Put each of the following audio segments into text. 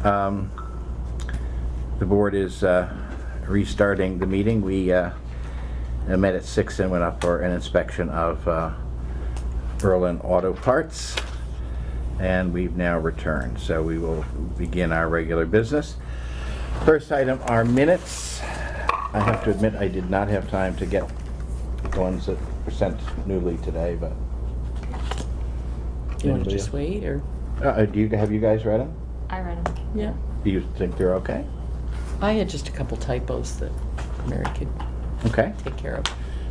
The board is restarting the meeting. We met at 6 and went up for an inspection of Berlin Auto Parts, and we've now returned. So we will begin our regular business. First item are minutes. I have to admit I did not have time to get the ones that were sent newly today, but... Do you want to just wait, or? have you guys read them? I read them. Yeah. Do you think they're okay? I had just a couple typos that Mary could Okay. take care of.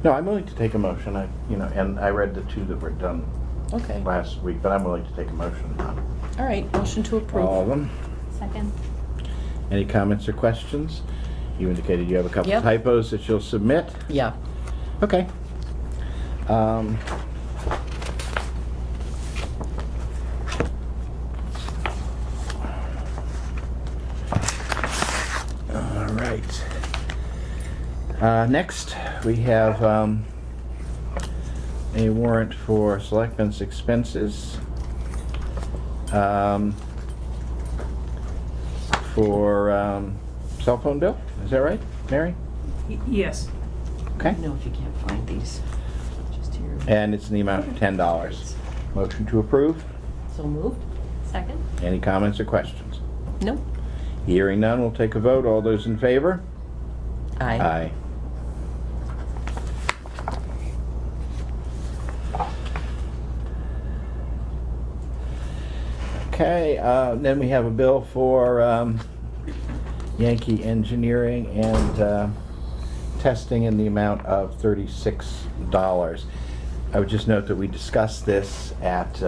No, I'm willing to take a motion. And I read the two that were done Okay. last week, but I'm willing to take a motion on All right, motion to approve. all of them. Second. Any comments or questions? You indicated you have a couple Yep. typos that you'll submit. Yeah. Okay. All right. Next, we have a warrant for Selectmen's expenses for cell phone bill. Is that right, Mary? Yes. Okay. I don't know if you can't find these. Just here. And it's in the amount of $10. Motion to approve. So moved? Second. Any comments or questions? No. Hearing none, we'll take a vote. All those in favor? Aye. Aye. Okay, then we have a bill for Yankee Engineering and testing in the amount of $36. I would just note that we discussed this at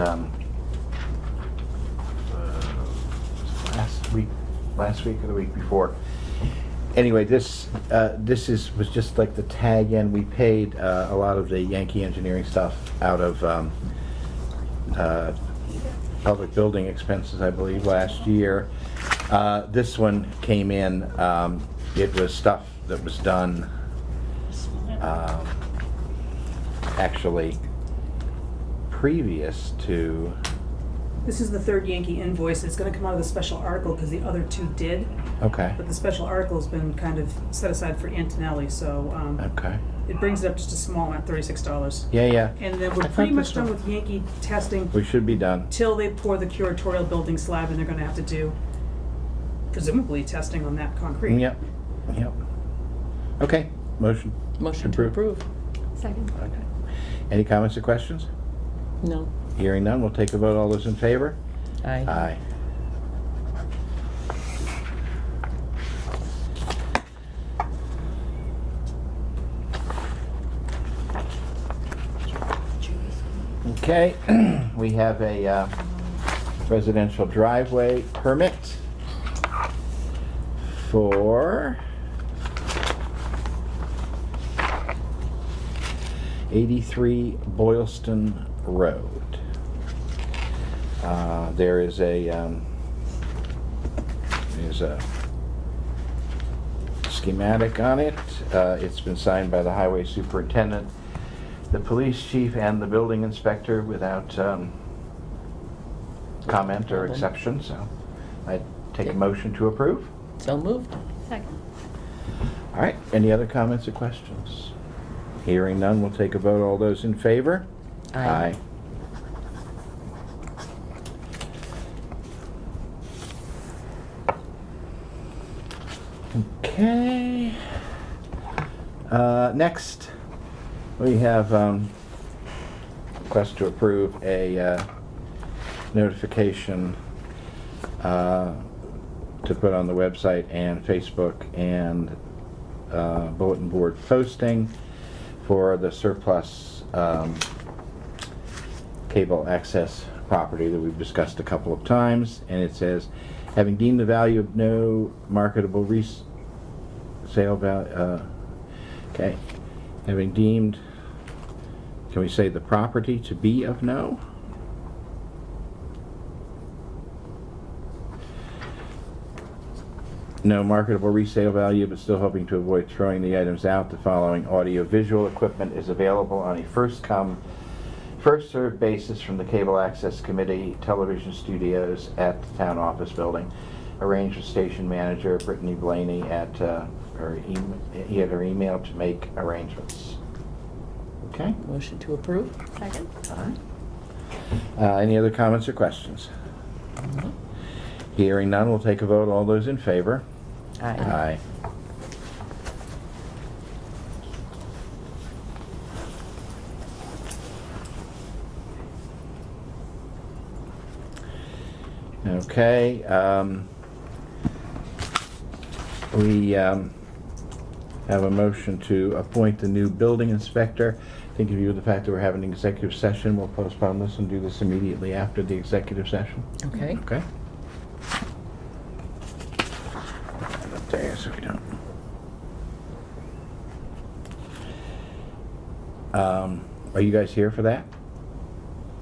last week or the week before. Anyway, this was just like the tag in. We paid a lot of the Yankee Engineering stuff out of public building expenses, I believe, last year. This one came in, it was stuff that was done actually previous to... This is the third Yankee invoice. It's gonna come out of the special article because the other two did. Okay. But the special article's been kind of set aside for Antonelli, so Okay. it brings it up just a small amount, $36. Yeah. And then I we're thought pretty much this done one- with Yankee testing We should be done. till they pour the curatorial building slab, and they're gonna have to do presumably testing on that concrete. Yep. Okay, motion. Motion to approve. Second. Okay. Any comments or questions? No. Hearing none, we'll take a vote. All those in favor? Aye. Aye. Okay, we have a residential driveway permit for 83 Boylston Road. There's a schematic on it. It's been signed by the highway superintendent, the police chief, and the building inspector without comment or exception, so I take a motion to approve. So moved. Second. All right, any other comments or questions? Hearing none, we'll take a vote. All those in favor? Aye. Okay. Next, we have request to approve a notification to put on the website and Facebook and bulletin board posting for the surplus cable access property that we've discussed a couple of times. And it says, having deemed the value of no marketable resale value, okay, having deemed, can we say the property to be of no? No marketable resale value, but still hoping to avoid throwing the items out, the following audio-visual equipment is available on a first-come, first-served basis from the Cable Access Committee television studios at the town office building. arrange with station manager Brittany Blaney at her email to make arrangements. Okay? Motion to approve? Second? All right. Any other comments or questions? Hearing none, we'll take a vote. All those in favor? Aye. Okay, we have a motion to appoint the new building inspector. I think in view of the fact that we're having an executive session, we'll postpone this and do this immediately after the executive session. Okay. Okay? Up there so we don't. Are you guys here for that?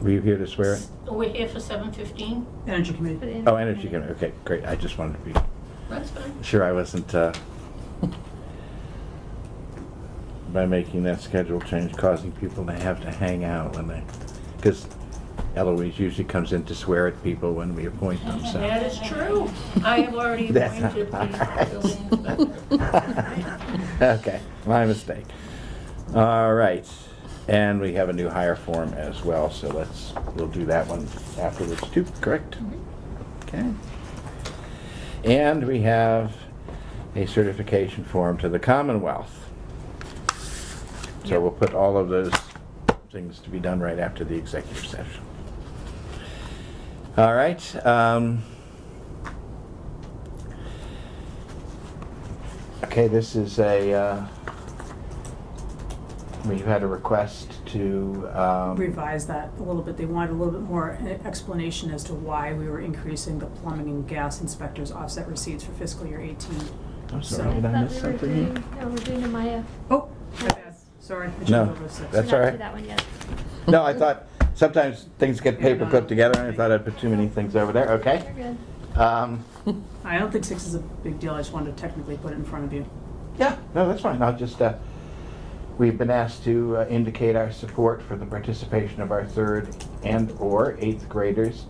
Were you here to swear it? We're here for 7:15. Energy For Committee. the Oh, energy committee. Okay, great. I just wanted to be That's fine. sure I wasn't, by making that schedule change, causing people to have to hang out when they, because Eloise usually comes in to swear at people when we appoint them, so. That is true. I have already That's appointed all the right. building inspector. Okay, my mistake. All right, and we have a new hire form as well, so we'll do that one afterwards too, correct? Okay. And we have a certification form to the Commonwealth. So Yep. we'll put all of those things to be done right after the executive session. All right. Okay, this is we've had a request to Revise that a little bit. They wanted a little bit more explanation as to why we were increasing the plumbing and gas inspectors' offset receipts for fiscal year 18. I'm So- sorry, did I miss we were something? doing, no, we're doing a Maya. Oh, my bad. Sorry. I jumped No, over 6. that's We're all not right. to that one yet. No, I thought sometimes things get paper Yeah, clipped together, and I thought I'd put too many things over there. Okay. You're good. I don't think 6 is a big deal. I just wanted to technically put it in front of you. Yeah, no, that's fine. I'll just, we've been asked to indicate our support for the participation of our 3rd and/or 8th graders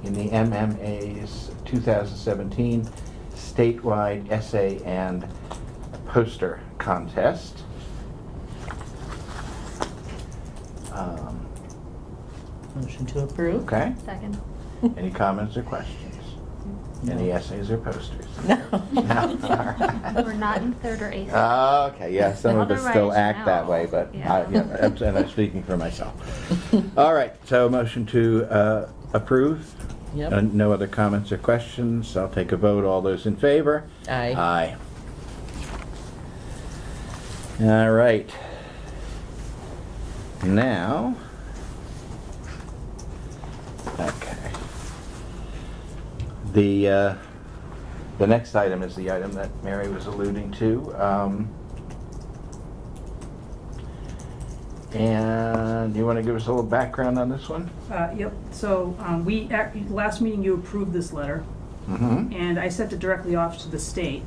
in the MMA's 2017 statewide essay and poster contest. Motion to approve? Okay, Second. any comments or questions? Any No. essays or posters? No. No, all right. We're not in 3rd or 8th. Okay, yeah, some of us still Otherwise, act that no. way, but, Yeah. and I'm speaking for myself. All right, so motion to approve? Yep. No other comments or questions? I'll take a vote. All those in favor? Aye. Aye. All right. Now, okay. The next item is the item that Mary was alluding to. And you want to give us a little background on this one? Yep, so last meeting you approved this letter, Mm-hmm. and I sent it directly off to the state,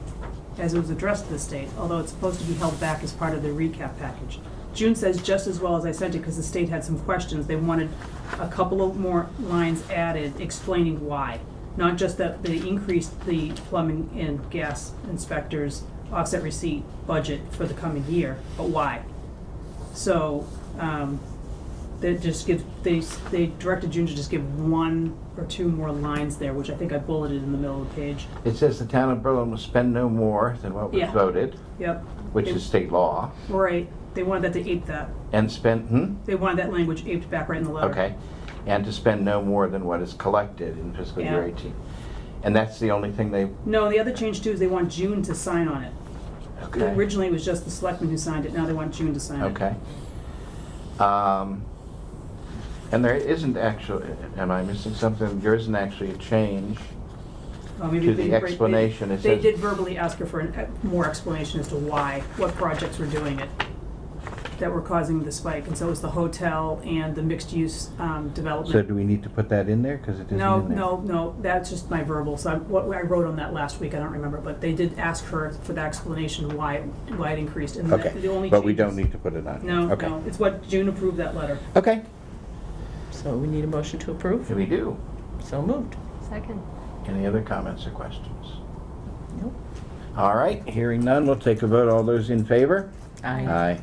as it was addressed to the state, although it's supposed to be held back as part of the recap package. June says just as well as I sent it, because the state had some questions, they wanted a couple of more lines added explaining why. Not just that they increased the plumbing and gas inspectors' offset receipt budget for the coming year, but why? So, they directed June to just give 1 or 2 more lines there, which I think I bulleted in the middle of the page. It says the town of Berlin will spend no more than what was Yeah. voted, Yep. which is state law, Right, they wanted that to ape that. and spend, They wanted that language aped back right in the letter. Okay, and to spend no more than what is collected in fiscal year Yeah. 18. And that's the only thing they, No, the other change too is they want June to sign on it. okay, Originally, it was just the selectmen who signed it, now they want June to sign it. okay. And there isn't actually, am I missing something? There isn't actually a change. Maybe To they- the explanation, it They says- did verbally ask her for more explanation as to why, what projects were doing it, that were causing the spike, and so it was the hotel and the mixed-use development. So do we need to put that in there? Because it isn't No, in there. no, that's just my verbal, so what I wrote on that last week, I don't remember, but they did ask her for the explanation why it increased, and Okay, the only but we changes- don't need to put it on. No, Okay. no, it's what June approved that letter. Okay, So we need a motion to approve? we do. So moved. Second. Any other comments or questions? Nope. All right, hearing none, we'll take a vote. All those in favor? Aye. Aye.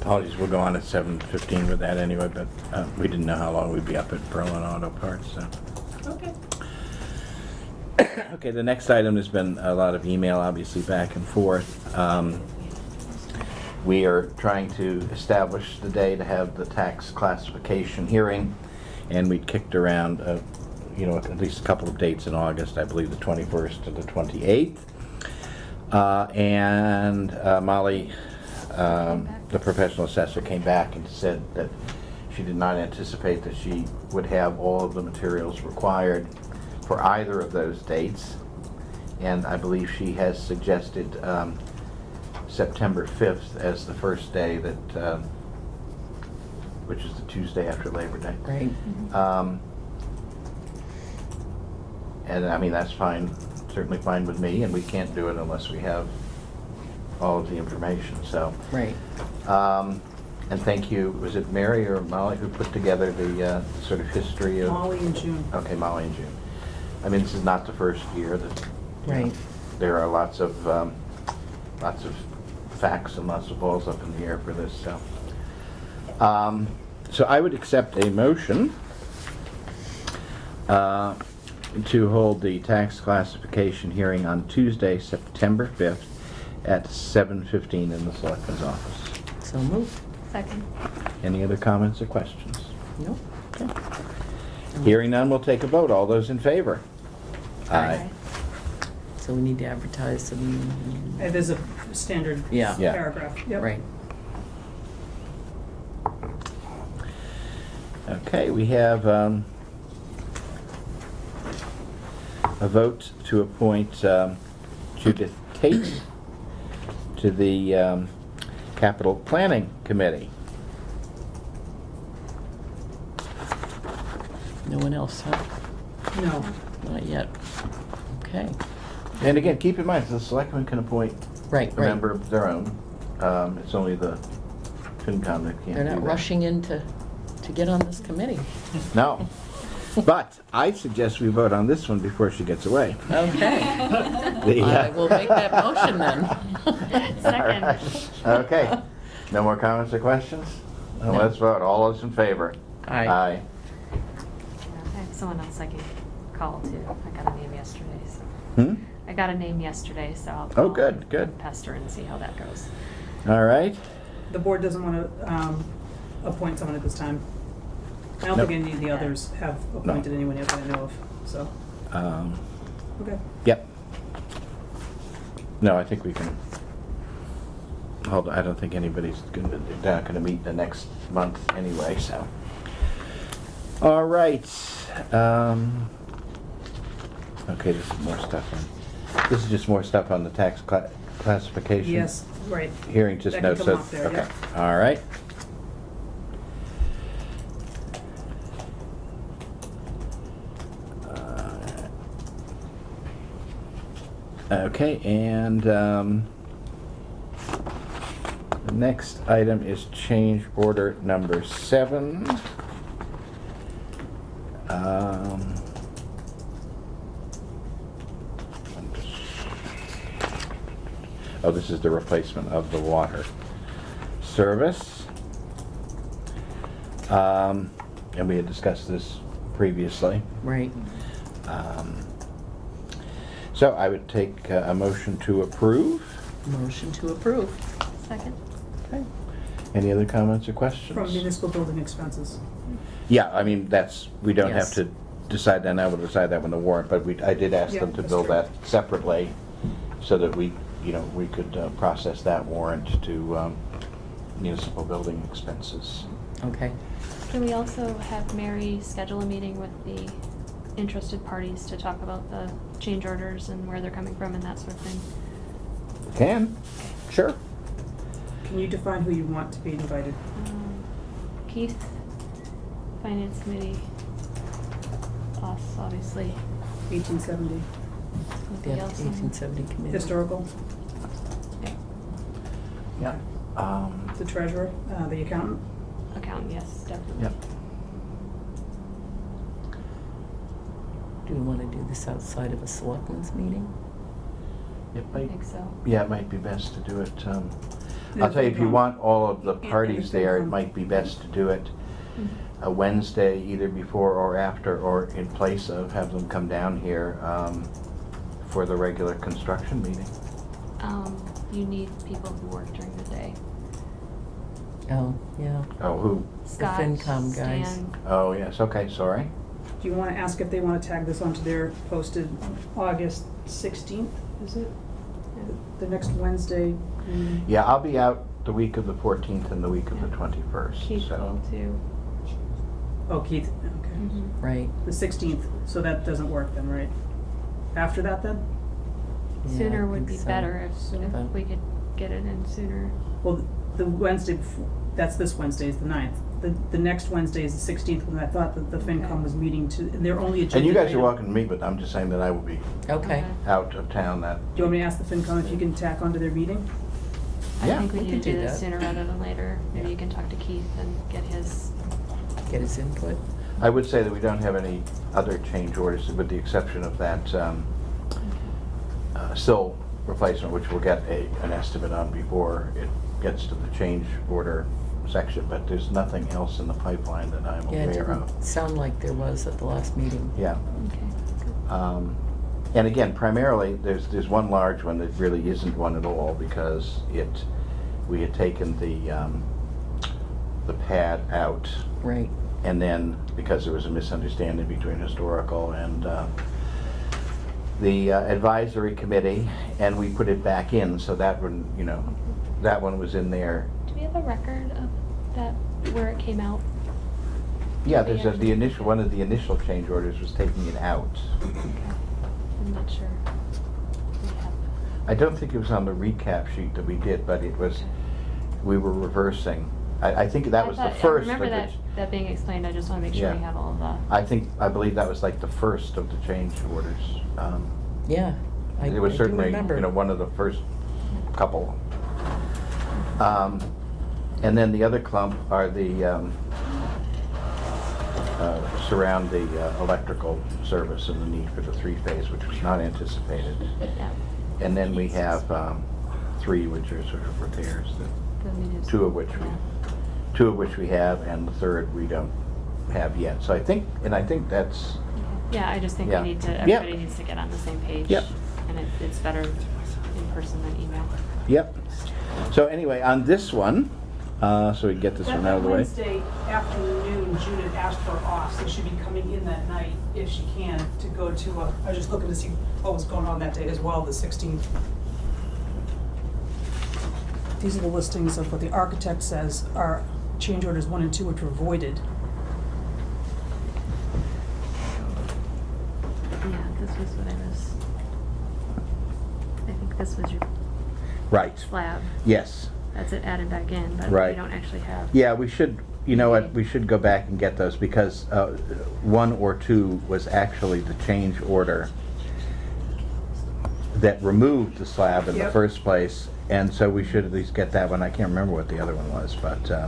Apologies, we'll go on at 7:15 with that anyway, but we didn't know how long we'd be up at Berlin Auto Parts, so. Okay. Okay, the next item has been a lot of email, obviously, back and forth. We are trying to establish the day to have the tax classification hearing, and we kicked around, at least a couple of dates in August, I believe the 21st to the 28th. Molly, the professional assessor, came back and said that she did not anticipate that she would have all of the materials required for either of those dates. And I believe she has suggested September 5th as the first day that, which is the Tuesday after Labor Day. Right. And I mean, that's fine, certainly fine with me, and we can't do it unless we have all of the information, so. Right. And thank you, was it Mary or Molly who put together the sort of history of? Molly in June. Okay, Molly and June. I mean, this is not the first year that. Right. There are lots of facts and lots of balls up in the air for this, so. So I would accept a motion to hold the tax classification hearing on Tuesday, September 5th at 7:15 in the Selectmen's office. So moved. Second. Any other comments or questions? Nope. Okay. Hearing none, we'll take a vote. All those in favor? Aye. So we need to advertise some. There's a standard Yeah. Yeah. paragraph. Yep. Right. Okay, we have a vote to appoint Judith Tate to the Capital Planning Committee. No one else, huh? No. Not yet. Okay. And again, keep in mind, the Selectmen can appoint Right, a right. member of their own. It's only the FinCom that can't do They're that. not rushing in to get on this committee. No. But I suggest we vote on this one before she gets away. Okay. The, I will make that motion then. Second. All right. Okay. No more comments or questions? No. Let's vote. All those in favor? Aye. Aye. I have someone else I can call too. I got a name yesterday, so. Hmm? I got a name yesterday, so I'll Oh, call good, and good. pester and see how that goes. All right. The board doesn't want to appoint someone at this time. I don't Nope. think any of the others have appointed anyone yet that I know of, so, okay. Yep. No, I think we can. Hold on, I don't think anybody's they're not gonna meet the next month anyway, so. All right. Okay, this is more stuff on, this is just more stuff on the tax classification. Yes, right. Hearing just That can notes come of, off there, okay, yeah. all right. Okay, and the next item is change order number 7. Oh, this is the replacement of the water service. And we had discussed this previously. Right. So I would take a motion to approve. Motion to approve. Second. Okay. Any other comments or questions? From municipal building expenses. Yeah, I mean, we don't have Yes. to decide that now, we'll decide that when the warrant, but I did ask Yeah, them to that's bill true. that separately so that we could process that warrant to municipal building expenses. Okay. Can we also have Mary schedule a meeting with the interested parties to talk about the change orders and where they're coming from and that sort of thing? Can, sure. Can you define who you want to be invited? Keith, Finance Committee, us, obviously. 1870. Something Yeah, else. 1870 committee. Historical, Yeah. the treasurer, the accountant. Accountant, yes, definitely. Yep. Do we want to do this outside of a selectmen's meeting? It I might, think so. yeah, it might be best to do it. Yeah, I'll tell you, if you FinCom. want all of the And parties there, it FinCom. might be best to do it Mhm. a Wednesday, either before or after, or in place of, have them come down here for the regular construction meeting. You need people who work during the day. Oh, yeah. Oh, who? Scott, FinCom guys. Stan, Oh, yes, okay, sorry. Do you want to ask if they want to tag this onto their posted August 16th, is it? The next Wednesday? Yeah, I'll be out the week of the 14th and the week of the 21st, Keith so. will too. Oh, Keith, okay. Mhm. Right. The 16th, so that doesn't work then, right? After that then? Yeah, I Sooner would think be so. better Sooner. if we could get it in sooner. Well, the Wednesday before, that's this Wednesday is the 9th. The next Wednesday is the 16th, when I thought that the FinCom Okay. was meeting to, and they're only agenda. And you guys are item. welcome to meet, but I'm just saying that I will be Okay. out of town that. Do you want me to ask the FinCom if you can tack onto their meeting? Yeah. I think we We need could to do do this that. sooner rather than later. Maybe Yeah. you can talk to Keith and get his, Get his input. I would say that we don't have any other change orders, with the exception of that sill replacement, which we'll get an estimate on before it gets to the change order section, but there's nothing else in the pipeline that I'm Yeah, it aware of. didn't sound like there was at the last meeting. Yeah. okay, good. And again, primarily, there's one large one that really isn't one at all, because we had taken the pad out, Right. and then, because there was a misunderstanding between historical and the advisory committee, and we put it back in, so that one, that one was in there. Do we have a record of that, where it came out? Yeah, there's the initial, one of the initial change orders was taking it out. Okay. I'm not sure. We have. I don't think it was on the recap sheet that we did, but it was, we were reversing. I think that was the first. I remember of the- that being explained, I just want to make sure we Yeah. have all of the. I believe that was like the first of the change orders. Yeah. I It was do certainly, remember. one of the first couple. And then the other clump are the, surround the electrical service and the need for the three-phase, which was not anticipated. Yeah. And then we have three, which are sort of repairs, The municipal- two of which we yeah. have, and the third we don't have yet. So I think that's, Yeah, I just think Yeah. we need to, Yep. everybody needs to get on the same page. Yep. And it's better in person than email. yep. So anyway, on this one, so we can get this one out of the way. Wednesday afternoon, June had asked for off, so she'd be coming in that night, if she can, to go to, I was just looking to see what was going on that day as well, the 16th. These are the listings of what the architect says are change orders 1 and 2, which were voided. Yeah, this was what I was, I think this was your Right, slab. yes. That's it added back in, but we Right. don't actually have. Yeah, we should, you know what, we should go back and get those, because 1 or 2 was actually the change order that removed the slab in the Yep. first place, and so we should at least get that one. I can't remember what the other one was, but I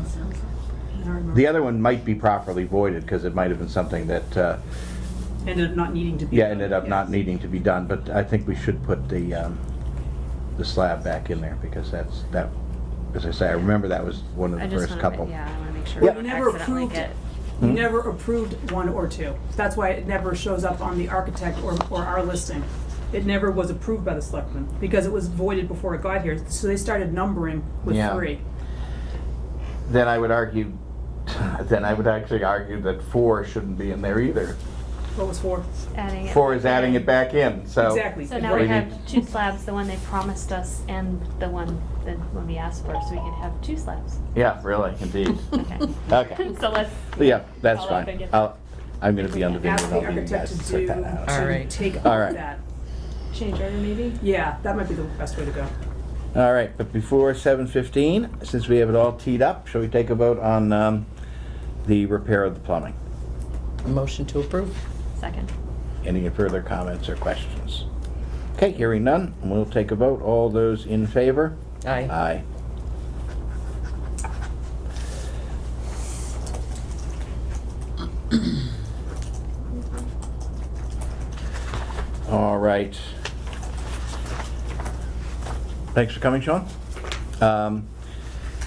remember. the other one might be properly voided, because it might have been something that, Ended up not needing to be. yeah, done, ended up not yes. needing to be done, but I think we should put the slab back in there, because that, as I say, I remember that was one of I the just first wanna couple. yeah, I wanna make sure Yeah. we You don't never accidentally approved get. it. You Hmm? never approved 1 or 2. That's why it never shows up on the architect or our listing. It never was approved by the selectmen, because it was voided before it got here, so they started numbering with Yeah. 3. Then I would argue, then I would actually argue that 4 shouldn't be in there either. What was 4? Adding it. 4 is back adding in. it back in, so. Exactly. So now What we do you have 2 slabs, the one they promised us and the one that when we asked for, so we can have 2 slabs. Yeah, really, indeed. Okay. Okay. So let's. Yeah, that's follow up and fine. get that. I'm gonna be on the video Ask with the all you architect guys to to sort do, that out. All to right. take All out right. that. Change order maybe? Yeah, that might be the best way to go. All right, but before 7:15, since we have it all teed up, shall we take a vote on the repair of the plumbing? Motion to approve. Second. Any further comments or questions? Okay, hearing none, we'll take a vote. All those in favor? Aye. Aye. All right. Thanks for coming, Sean.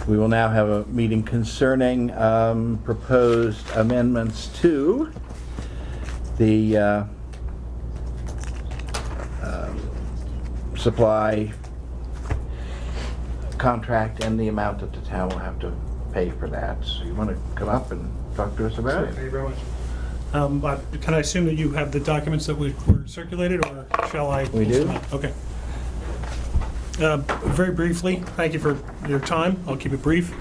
We will now have a meeting concerning proposed amendments to the supply contract and the amount that the town will have to pay for that. So you want to come up and talk to us about Sure, it? thank you very much. Can I assume that you have the documents that were circulated, or shall I? We do. Okay. Very briefly, thank you for your time. I'll keep it brief.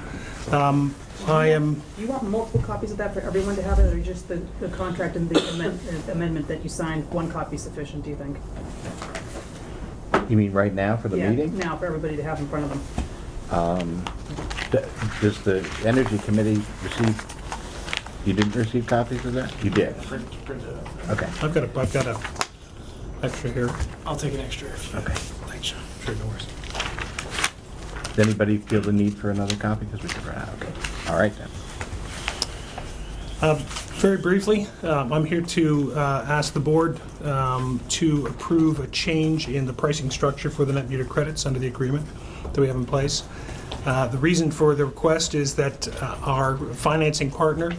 I am, Do you want multiple copies of that for everyone to have it, or just the contract and the amendment that you signed, one copy sufficient, do you think? You mean right now for the Yeah, meeting? now for everybody to have in front of them. Does the Energy Committee receive, you didn't receive copies of that? You did? print it out. Okay, I've got a extra here. I'll take an extra if you. okay. Thanks, Sean. Sure, no worries. Does anybody feel the need for another copy? Because we could run out, okay. All right then. Very briefly, I'm here to ask the board to approve a change in the pricing structure for the net meter credits under the agreement that we have in place. The reason for the request is that our financing partner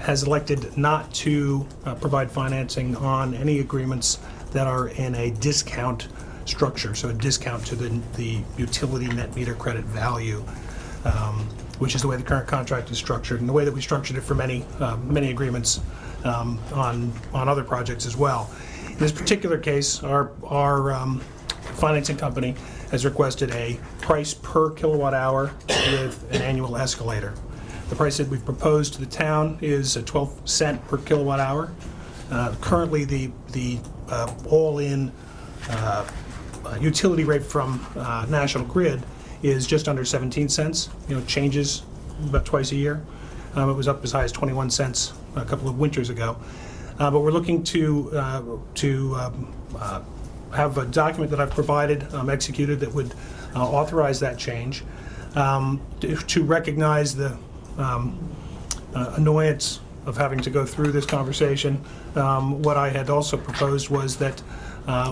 has elected not to provide financing on any agreements that are in a discount structure, so a discount to the utility net meter credit value, which is the way the current contract is structured, and the way that we structured it for many agreements on other projects as well. In this particular case, our financing company has requested a price per kilowatt hour with an annual escalator. The price that we've proposed to the town is a 12-cent per kilowatt hour. Currently, the all-in utility rate from National Grid is just under 17 cents. Changes about twice a year. It was up as high as 21 cents a couple of winters ago. But we're looking to have a document that I've provided, executed, that would authorize that change, to recognize the annoyance of having to go through this conversation. What I had also proposed was that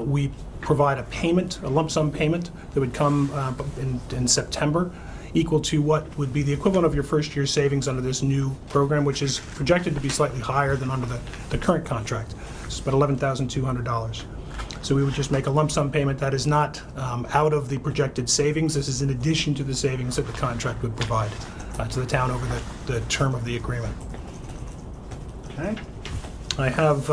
we provide a payment, a lump sum payment that would come in September, equal to what would be the equivalent of your first year's savings under this new program, which is projected to be slightly higher than under the current contract. It's about $11,200. So we would just make a lump sum payment that is not out of the projected savings. This is in addition to the savings that the contract would provide to the town over the term of the agreement. Okay. I have,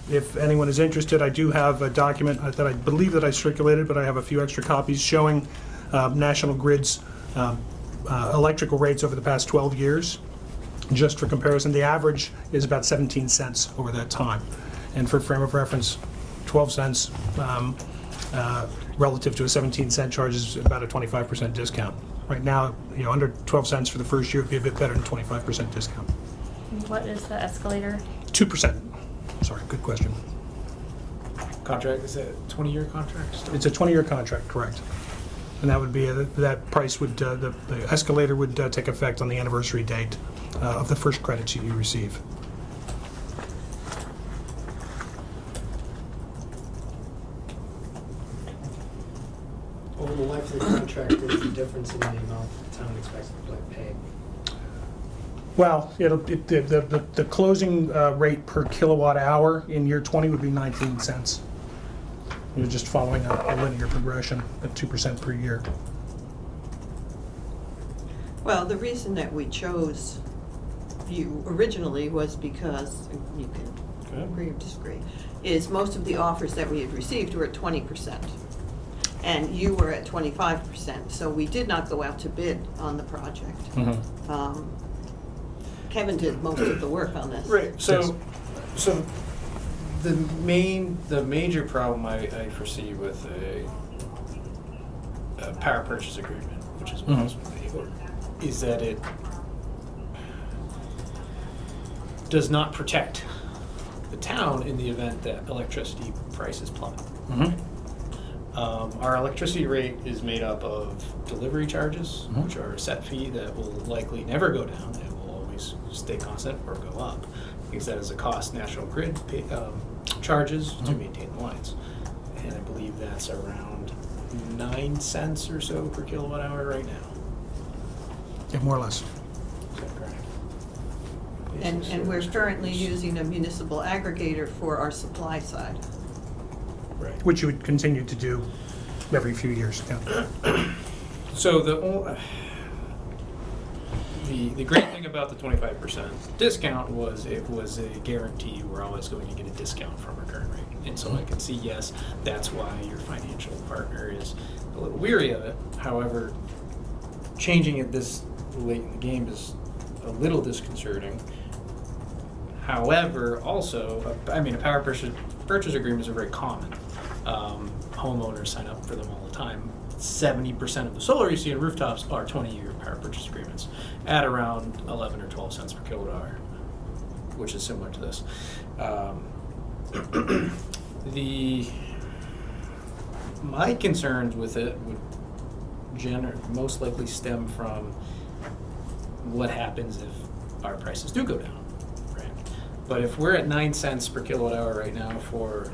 if anyone is interested, I do have a document that I believe that I circulated, but I have a few extra copies showing National Grid's electrical rates over the past 12 years. Just for comparison, the average is about 17 cents over that time. And for frame of reference, 12 cents relative to a 17-cent charge is about a 25% discount. Right now, under 12 cents for the first year would be a bit better than 25% discount. What is the escalator? 2%. Sorry, good question. Contract, is it a 20-year contract still? It's a 20-year contract, correct. And that would be, that price would, the escalator would take effect on the anniversary date of the first credits you receive. Over the life of the contract, what is the difference in the amount the town expects to pay? Well, the closing rate per kilowatt hour in year 20 would be 19 cents. You're just following a linear progression at 2% per year. Well, the reason that we chose you originally was because, you can agree or disagree, is most of the offers that we had received were at 20%. And you were at 25%, so we did not go out to bid on the project. Kevin did most of the work on this. Right, Yes. so the major problem I foresee with a power purchase agreement, which is what Mhm. this would be, is that it does not protect the town in the event that electricity prices plummet. Mhm. Our electricity rate is made up of delivery charges, Mhm. which are a set fee that will likely never go down. It will always stay constant or go up, because that is a cost National Grid charges to Mhm. maintain the lines. And I believe that's around 9 cents or so per kilowatt hour right now. Yeah, more or less. Is that correct? And we're currently using a municipal aggregator for our supply side. Right. Which you would continue to do every few years. Yeah. So the great thing about the 25% discount was it was a guarantee we're always going to get a discount from our current rate. And so I can see, yes, that's why your financial partner is a little weary of it. However, changing it this late in the game is a little disconcerting. However, also, a power purchase agreements are very common. Homeowners sign up for them all the time. 70% of the solar you see on rooftops are 20-year power purchase agreements at around 11 or 12 cents per kilowatt hour, which is similar to this. My concerns with it would most likely stem from what happens if our prices do go down, right? But if we're at 9 cents per kilowatt hour right now for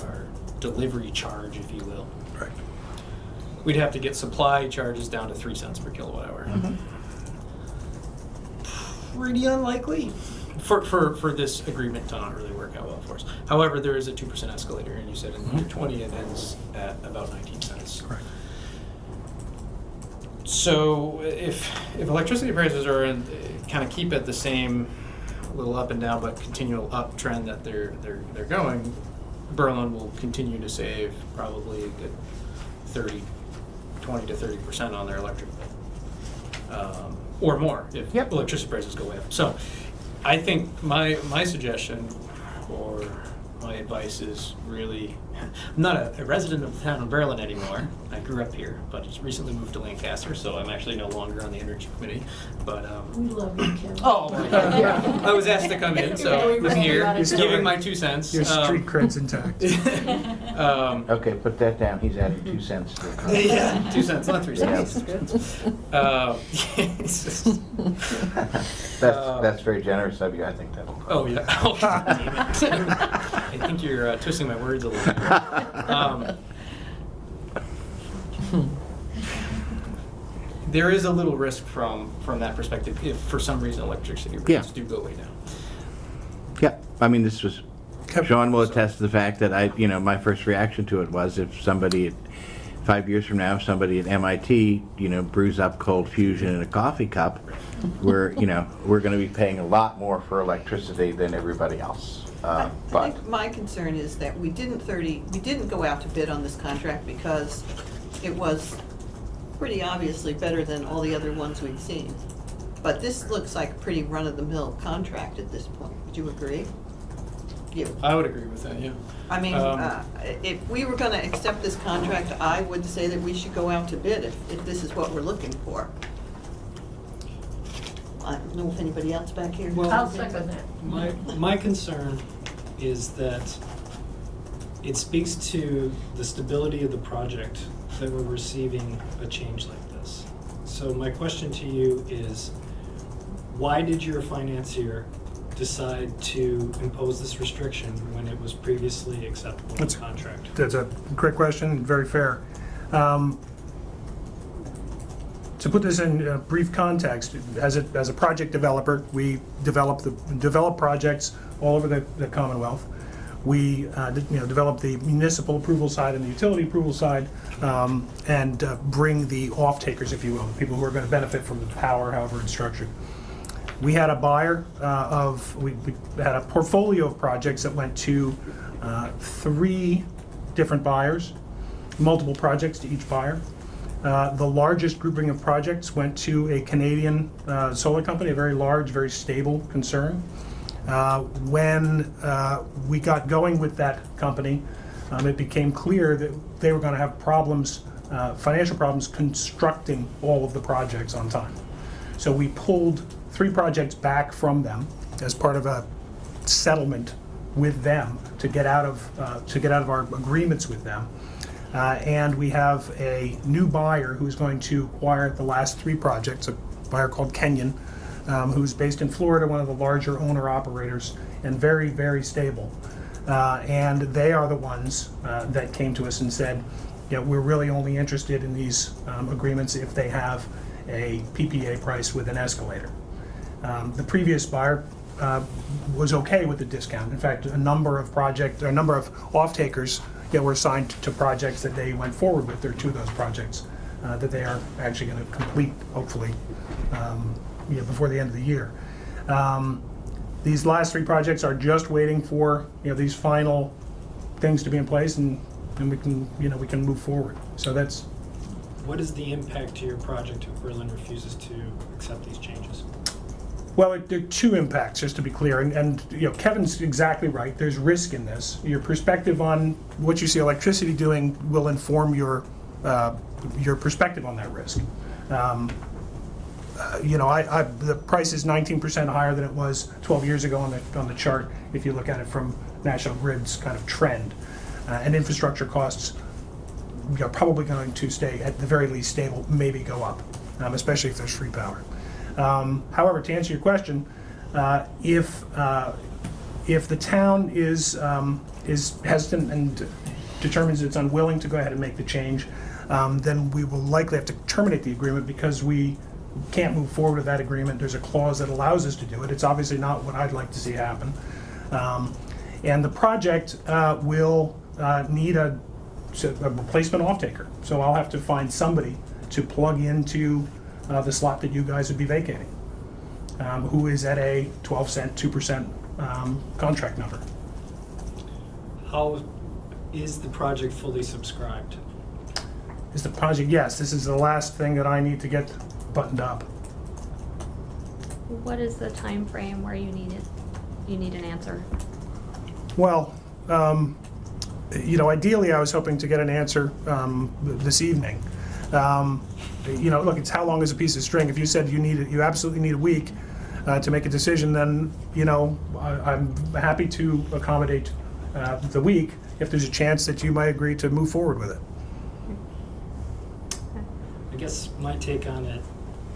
our delivery charge, if you will, Right. we'd have to get supply charges down to 3 cents per kilowatt hour. Mhm. Pretty unlikely for this agreement to not really work out well for us. However, there is a 2% escalator, and you said in year 20 it ends at about 19 cents. Correct. So if electricity prices are kind of keep at the same little up and down but continual uptrend that they're going, Berlin will continue to save probably a good 20 to 30% on their electric bill, or more if Yep. electricity prices go way up. So I think my suggestion or my advice is really, I'm not a resident of the town of Berlin anymore. I grew up here, but just recently moved to Lancaster, so I'm actually no longer on the Energy Committee. But We love you, Kim. oh, I was asked to come in, so I'm here, You're still- giving my 2 cents. Your street cred's intact. Okay, put that down. He's adding 2 cents to it. Yeah, 2 cents, not 3 cents. It's just- That's very generous of you. I think that'll. Oh, yeah. Oh, damn it. I think you're twisting my words a little bit. There is a little risk from that perspective if for some reason electricity rates Yeah. do go way down. Yeah, I mean, this was, Okay. Sean will attest to the fact that my first reaction to it was if somebody, 5 years from now, somebody at MIT, brews up cold fusion in a coffee cup, we're going to be paying a lot more for electricity than everybody else. I But, think my concern is that we didn't go out to bid on this contract because it was pretty obviously better than all the other ones we've seen. But this looks like a pretty run-of-the-mill contract at this point. Would you agree? You. I would agree with that, yeah. I mean, Um, if we were gonna accept this contract, I would say that we should go out to bid if this is what we're looking for. I don't know if anybody else back here. Well- I'll second that. My concern is that it speaks to the stability of the project that we're receiving a change like this. So my question to you is, why did your financier decide to impose this restriction when it was previously acceptable in That's- the contract? That's a great question, very fair. To put this in brief context, as a project developer, we develop projects all over the Commonwealth. We develop the municipal approval side and the utility approval side, and bring the off-takers, if you will, the people who are going to benefit from the power, however it's structured. We had a buyer we had a portfolio of projects that went to 3 different buyers, multiple projects to each buyer. The largest grouping of projects went to a Canadian solar company, a very large, very stable concern. When we got going with that company, it became clear that they were going to have problems financial problems constructing all of the projects on time. So we pulled 3 projects back from them as part of a settlement with them to get out of our agreements with them. And we have a new buyer who's going to acquire the last 3 projects, a buyer called Kenyon, who's based in Florida, one of the larger owner-operators, and very, very stable. And they are the ones that came to us and said, we're really only interested in these agreements if they have a PPA price with an escalator. The previous buyer was okay with the discount. In fact, a number of off-takers were assigned to projects that they went forward with. There are 2 of those projects that they are actually going to complete, hopefully, before the end of the year. These last 3 projects are just waiting for these final things to be in place, and we can move forward. So that's. What is the impact to your project if Berlin refuses to accept these changes? Well, there are 2 impacts, just to be clear, and Kevin's exactly right. There's risk in this. Your perspective on what you see electricity doing will inform your perspective on that risk. The price is 19% higher than it was 12 years ago on the chart, if you look at it from National Grid's kind of trend. And infrastructure costs are probably going to stay, at the very least, stable, maybe go up, especially if there's free power. However, to answer your question, if the town is hesitant and determines it's unwilling to go ahead and make the change, then we will likely have to terminate the agreement because we can't move forward with that agreement. There's a clause that allows us to do it. It's obviously not what I'd like to see happen. And the project will need a replacement off-taker. So I'll have to find somebody to plug into the slot that you guys would be vacating, who is at a 12-cent, 2% contract number. How is the project fully subscribed? Is the project? Yes, this is the last thing that I need to get buttoned up. What is the time frame where you need it? You need an answer. Well, ideally I was hoping to get an answer this evening. Look, it's how long is a piece of string. If you said you absolutely need a week to make a decision, then I'm happy to accommodate the week if there's a chance that you might agree to move forward with it. I guess my take on it,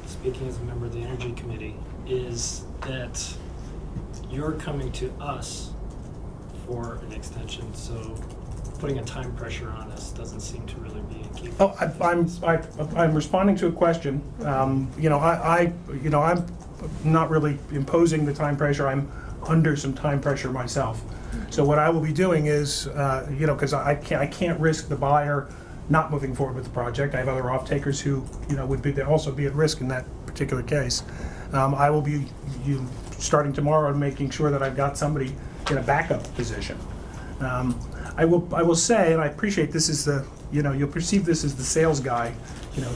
speaking as a member of the Energy Committee, is that you're coming to us for an extension, so putting a time pressure on us doesn't seem to really be in keeping. Oh, I'm responding to a question. I'm not really imposing the time pressure. I'm under some time pressure myself. So what I will be doing is, because I can't risk the buyer not moving forward with the project. I have other off-takers who, would also be at risk in that particular case. I will be starting tomorrow and making sure that I've got somebody in a backup position. I will say, and I appreciate this is you'll perceive this as the sales guy,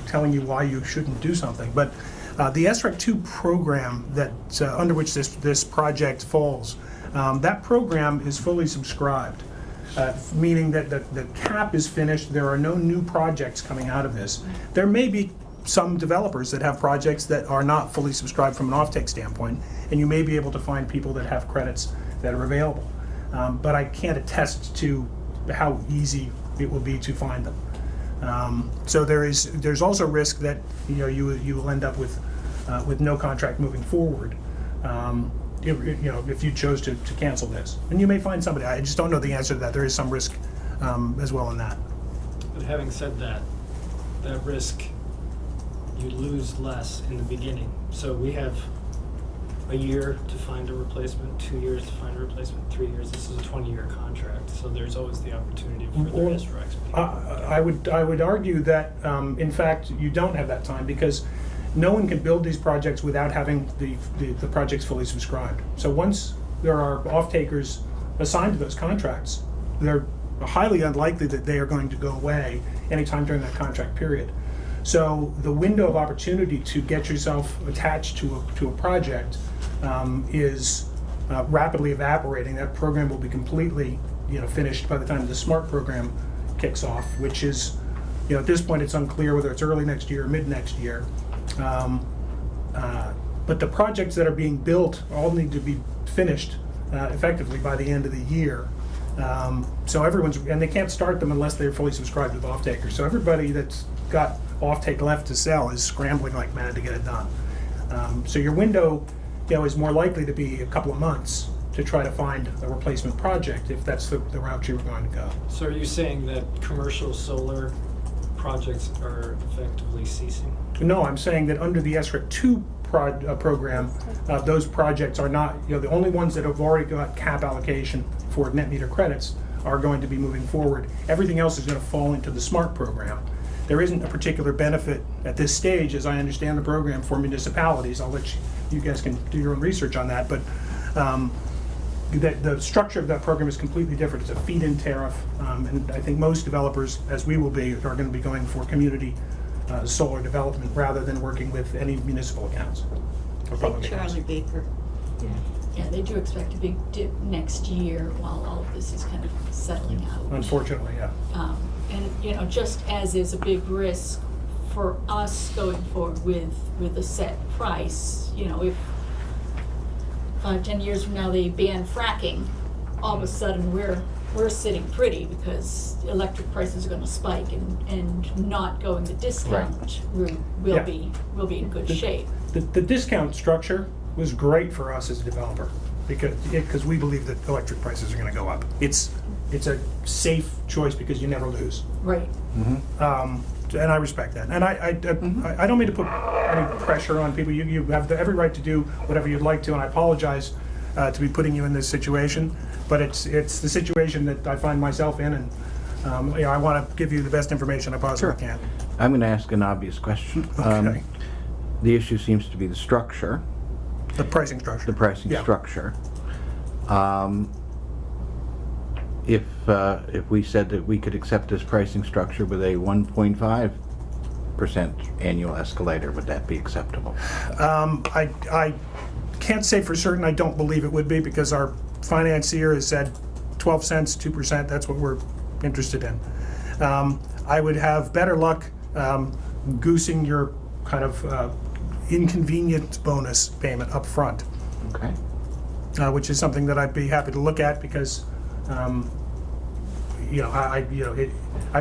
telling you why you shouldn't do something. But the SREC 2 program that under which this project falls, that program is fully subscribed. Meaning that the cap is finished, there are no new projects coming out of this. There may be some developers that have projects that are not fully subscribed from an offtake standpoint, and you may be able to find people that have credits that are available. But I can't attest to how easy it will be to find them. So there's also risk that you will end up with no contract moving forward. If you chose to cancel this. And you may find somebody. I just don't know the answer to that. There is some risk as well in that. But having said that risk, you lose less in the beginning. So we have a year to find a replacement, 2 years to find a replacement, 3 years. This is a 20-year contract, so there's always the opportunity for the risk for expediting. I would argue that, in fact, you don't have that time because no one can build these projects without having the projects fully subscribed. So once there are off-takers assigned to those contracts, they're highly unlikely that they are going to go away anytime during that contract period. So the window of opportunity to get yourself attached to a project is rapidly evaporating. That program will be completely finished by the time the SMART program kicks off, which is at this point, it's unclear whether it's early next year or mid next year. But the projects that are being built all need to be finished effectively by the end of the year. So and they can't start them unless they're fully subscribed with off-takers. So everybody that's got off-take left to sell is scrambling like mad to get it done. So your window, is more likely to be a couple of months to try to find a replacement project if that's the route you were going to go. So are you saying that commercial solar projects are effectively ceasing? No, I'm saying that under the SREC 2 program, those projects are not, the only ones that have already got cap allocation for net meter credits are going to be moving forward. Everything else is going to fall into the SMART program. There isn't a particular benefit at this stage, as I understand the program, for municipalities. I'll let you guys can do your own research on that, but the structure of that program is completely different. It's a feed-in tariff, and I think most developers, as we will be, are going to be going for community solar development rather than working with any municipal accounts. Or public accounts. Charlie Baker. Yeah, they do expect a big dip next year while all of this is kind of settling out. Unfortunately, yeah. And, just as is a big risk for us going forward with a set price, if 5-10 years from now they ban fracking, all of a sudden we're sitting pretty because electric prices are going to spike and not going the discount. We'll Yeah. be in good shape. The discount structure was great for us as a developer because we believe that electric prices are going to go up. It's a safe choice because you never lose. Right. And I respect that. And I don't mean to put any pressure on people. You have every right to do whatever you'd like to, and I apologize to be putting you in this situation. But it's the situation that I find myself in, and I want to give you the best information I possibly can. I'm going to ask an obvious question. Okay. The issue seems to be the structure, The pricing structure. the pricing Yeah. structure. If we said that we could accept this pricing structure with a 1.5% annual escalator, would that be acceptable? I can't say for certain. I don't believe it would be because our financier has said 12 cents, 2%. That's what we're interested in. I would have better luck goosing your kind of inconvenience bonus payment up front, Okay. which is something that I'd be happy to look at because I'd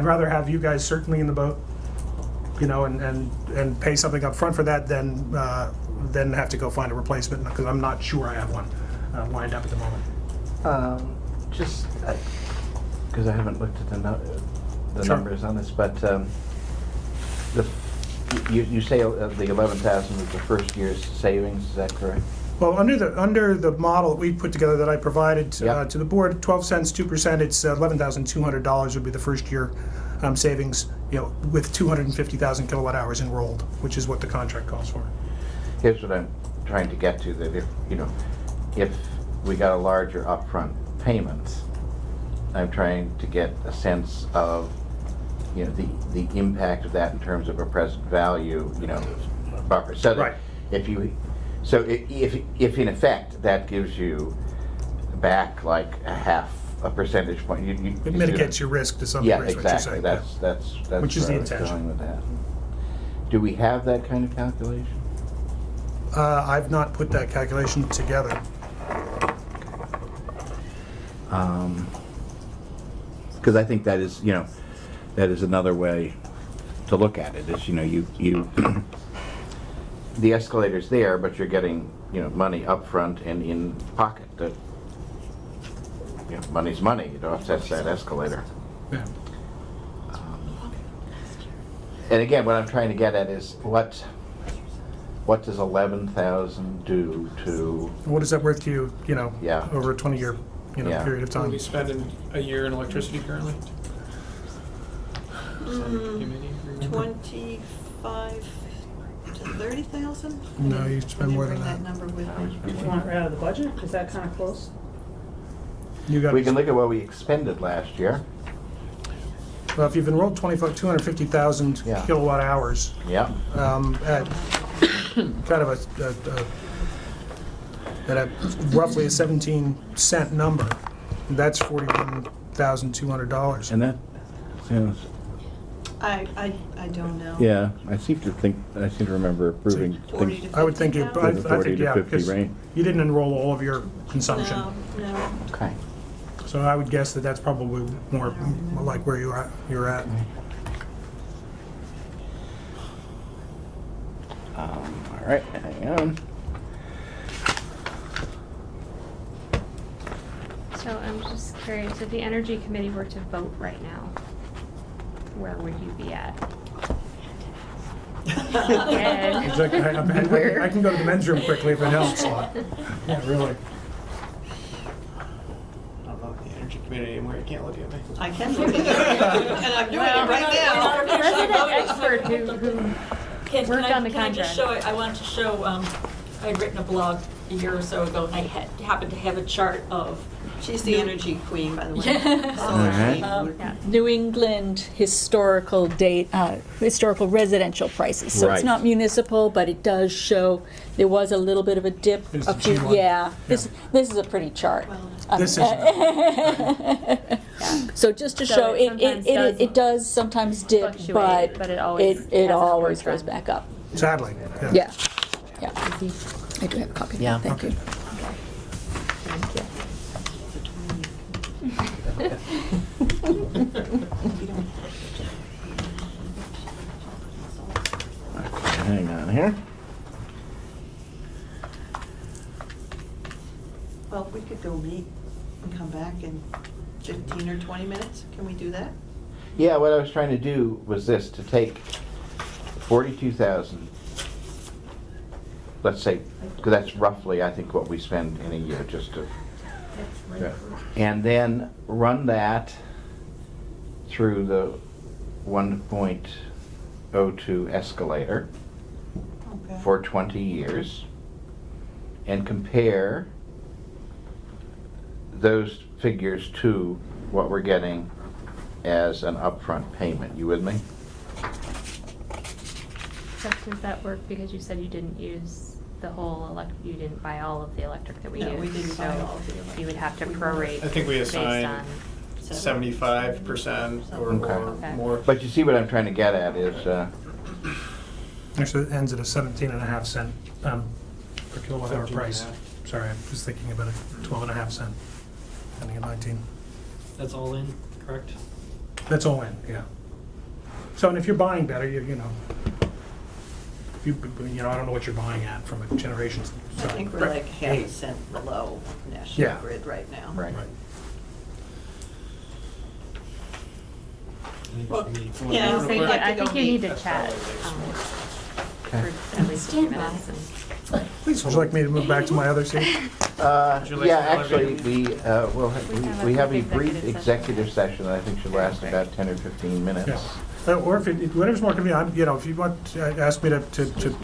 rather have you guys certainly in the boat, and pay something up front for that than have to go find a replacement because I'm not sure I have one lined up at the moment. Just because I haven't looked at the Sure. numbers on this, but you say the 11,000 is the first year's savings. Is that correct? Well, under the model that we put together that I provided Yep. to the board, 12 cents, 2%, it's $11,200 would be the first year savings, with 250,000 kilowatt hours enrolled, which is what the contract calls for. Here's what I'm trying to get to: that if we got a larger upfront payment, I'm trying to get a sense of the impact of that in terms of a present value buffer. So that Right. if in effect that gives you back like a half a percentage point, It mitigates your risk to some degree. Yeah, is what you're exactly. saying. That's Which is where the I was intention. going with that. Do we have that kind of calculation? I've not put that calculation together. Because I think that is another way to look at it. Is you the escalator's there, but you're getting money up front and in pocket. That money's money. It offsets that escalator. Yeah. And again, what I'm trying to get at is what does 11,000 do to? What is that worth to you, Yeah. over a 20-year, Yeah. period of What are time? we spending a year in electricity currently? Committee, remember? 25 to 30,000? No, you spend more than Bring that. number with me. Did you want it out of the budget? Is that kind of close? You got. We can look at what we expended last year. Well, if you've enrolled 250,000 Yeah. kilowatt hours Yeah. at kind of at roughly a 17-cent number, that's $41,200. And that sounds I don't know. Yeah, I seem to remember approving 40 things. to I would think you, 50 I With the I 40 think, to yeah, 50 because range. you didn't enroll all of your consumption. No. Okay. So I would guess that that's probably more like where you're at. All right, hang on. So I'm just curious, if the Energy Committee were to vote right now, where would you be at? It's like, I can go to the men's room quickly if it helps. Yeah, really. I don't know the energy committee anymore. You can't look at me. I can look at it, and I'm doing it right now. Resident expert who Can worked I, on the can I just contract. show, I wanted to show, I had written a blog a year or so ago, and I happened to have a chart of She's the energy queen, by the way. Yeah. So Alright. Yeah. New England historical historical residential prices. So Right. it's not municipal, but it does show there was a little bit of a dip. Here's A the few, G1. yeah. This is a pretty chart. Well, This is, So just to So show, it sometimes does it does sometimes dip, fluctuate, but it always has it an always upward goes trend. back up. sadly. Yeah, yeah. I do have a copy. Yeah. Thank you. Thank you. Hang on here. Well, we could go meet and come back in 15 or 20 minutes. Can we do that? Yeah, what I was trying to do was this, to take 42,000, let's say, because that's roughly, I think, what we spend in a year, just to, and then run that through the 1.02 escalator Okay. for 20 years, and compare those figures to what we're getting as an upfront payment. You with me? So does that work because you said you didn't use the whole you didn't buy all of the electric that we No, used? we didn't buy so all of the electric. You would have to We prorate I think we based assigned on. 75% or Okay. more. But you see what I'm trying to get at is, Actually, it ends at a 17.5 cent per kilowatt hour 17.5. price. Sorry, I was thinking about it, 12.5 cent, ending at 19. That's all in, correct? That's all in, yeah. So, and if you're buying better, you know, if you know, I don't know what you're buying at from a generation. I think we're like half a cent below National Yeah. Grid right now. right. Right. I think Well, for me, yeah, I I'd think, like to I go think you need meet. to chat Okay. for at least a few minutes. Please, would you like me to move back to my other seat? Would you like Yeah, some actually, elevator? we have a quick brief executive executive session that I think should last about 10 or 15 minutes. Yeah. Or if whatever's more convenient, you know, if you want to ask me to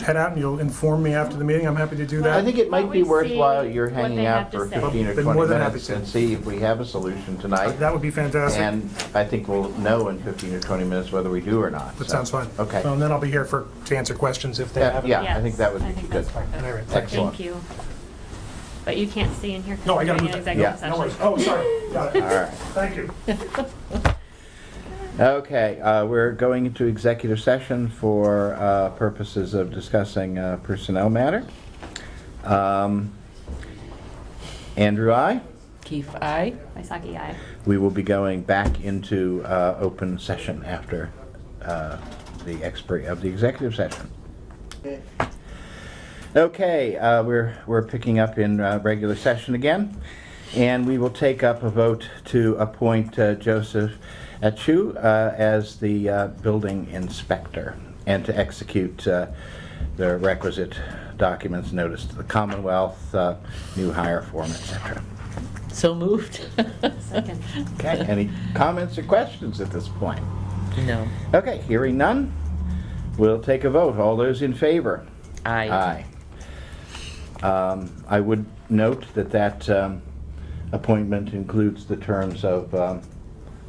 head out and you'll inform me after the meeting, I'm happy to do that. I think it might be Why don't we see worthwhile you're what hanging they out have to for say? 15 or Been 20 more than happy minutes to. and see if we have a solution tonight. That would be fantastic. And I think we'll know in 15 or 20 minutes whether we do or not. That so. sounds fine. Okay. Well, and then I'll be here to answer questions if they have Yeah, it. I think that would be good. that's perfect. All right. Excellent. Thank you. But you can't stay in here because No, I we're gotta doing an move that. executive Yeah, No worries. session. Oh, sorry. Got it. All right. Thank you. Okay, we're going into executive session for purposes of discussing personnel matter. Andrew, I. Keith, aye. Waisaki, aye. We will be going back into open session after the expiry of the executive session. Okay, we're picking up in regular session again, and we will take up a vote to appoint Joseph Achu as the building inspector and to execute the requisite documents, notice to the Commonwealth, new hire form, etc. So moved? Second. Okay, any comments or questions at this point? No. Okay, hearing none, we'll take a vote. All those in favor? Aye. Aye. I would note that appointment includes the terms of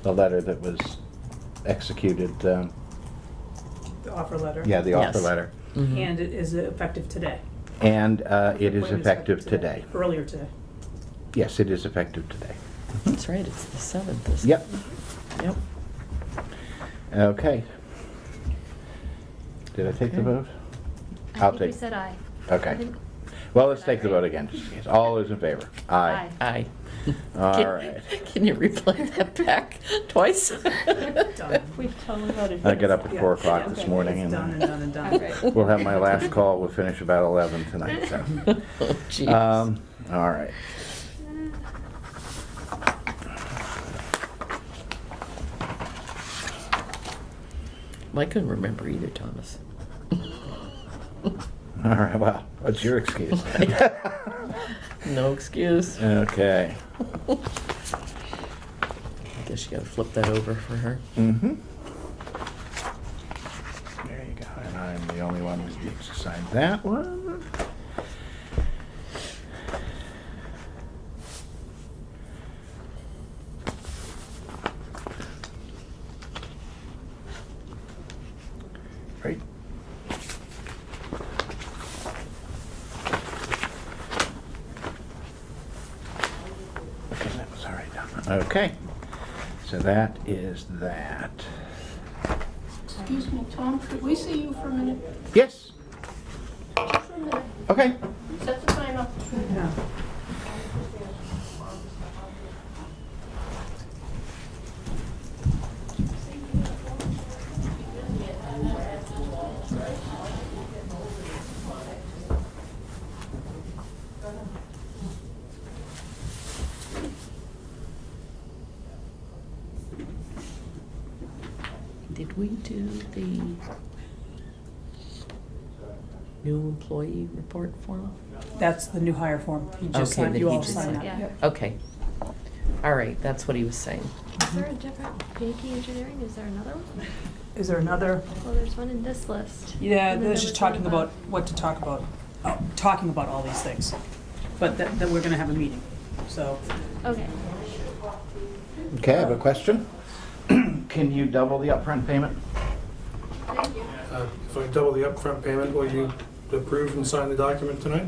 the letter that was executed, The offer letter. yeah, the offer Yes. letter. Mhm. And it is effective today. And it is Appointment effective today. Earlier today. Yes, it is effective today. That's right, it's the 7th, isn't it? Yep. Yep. Okay. Did I take the Okay. vote? I I'll think we take- said aye. Okay. I think- Well, let's take the vote again, just in case. All those in favor? Aye. Aye. All Can- right. Can you replay that back twice? Done. We've totally voted. I get up at Yeah. 4 o'clock this Okay. morning, It's done and and done and done. Okay. we'll have my last call. We'll finish about 11 tonight, so. Oh, jeez. All right. I couldn't remember either, Thomas. All right, well, what's your excuse? No excuse. Okay. I guess you gotta flip that over for her. Mm-hmm. There you go. And I'm the only one who needs to sign that one. Right. Okay, that was already done. Okay. So that is that. Excuse me, Tom, could we see you for a minute? Yes. Just for a minute. Okay. Set the timer. Yeah. Did we do the new employee report form? That's the new hire form. You just Okay, signed, then you he all just signed signed that. it. Yep. Okay. All right, that's what he was saying. Is there a different Yankee Engineering? Is there another one? Is there another? Well, there's one in this list. Yeah, And then that's there just was one talking above. about what to talk about, talking about all these things. But that we're gonna have a meeting, so. Okay. Okay, I have a question. Can you double the upfront payment? If I double the upfront payment, will you approve and sign the document tonight?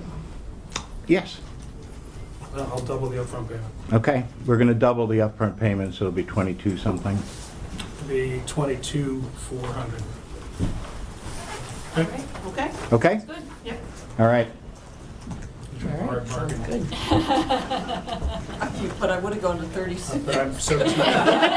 Yes. I'll double the upfront payment. Okay, we're gonna double the upfront payment, so it'll be 22 something. It'll be $22,400. Okay? Okay, Okay? good, yep. All right. All right, sounds good. But I would've gone to 36. But I'm so tired.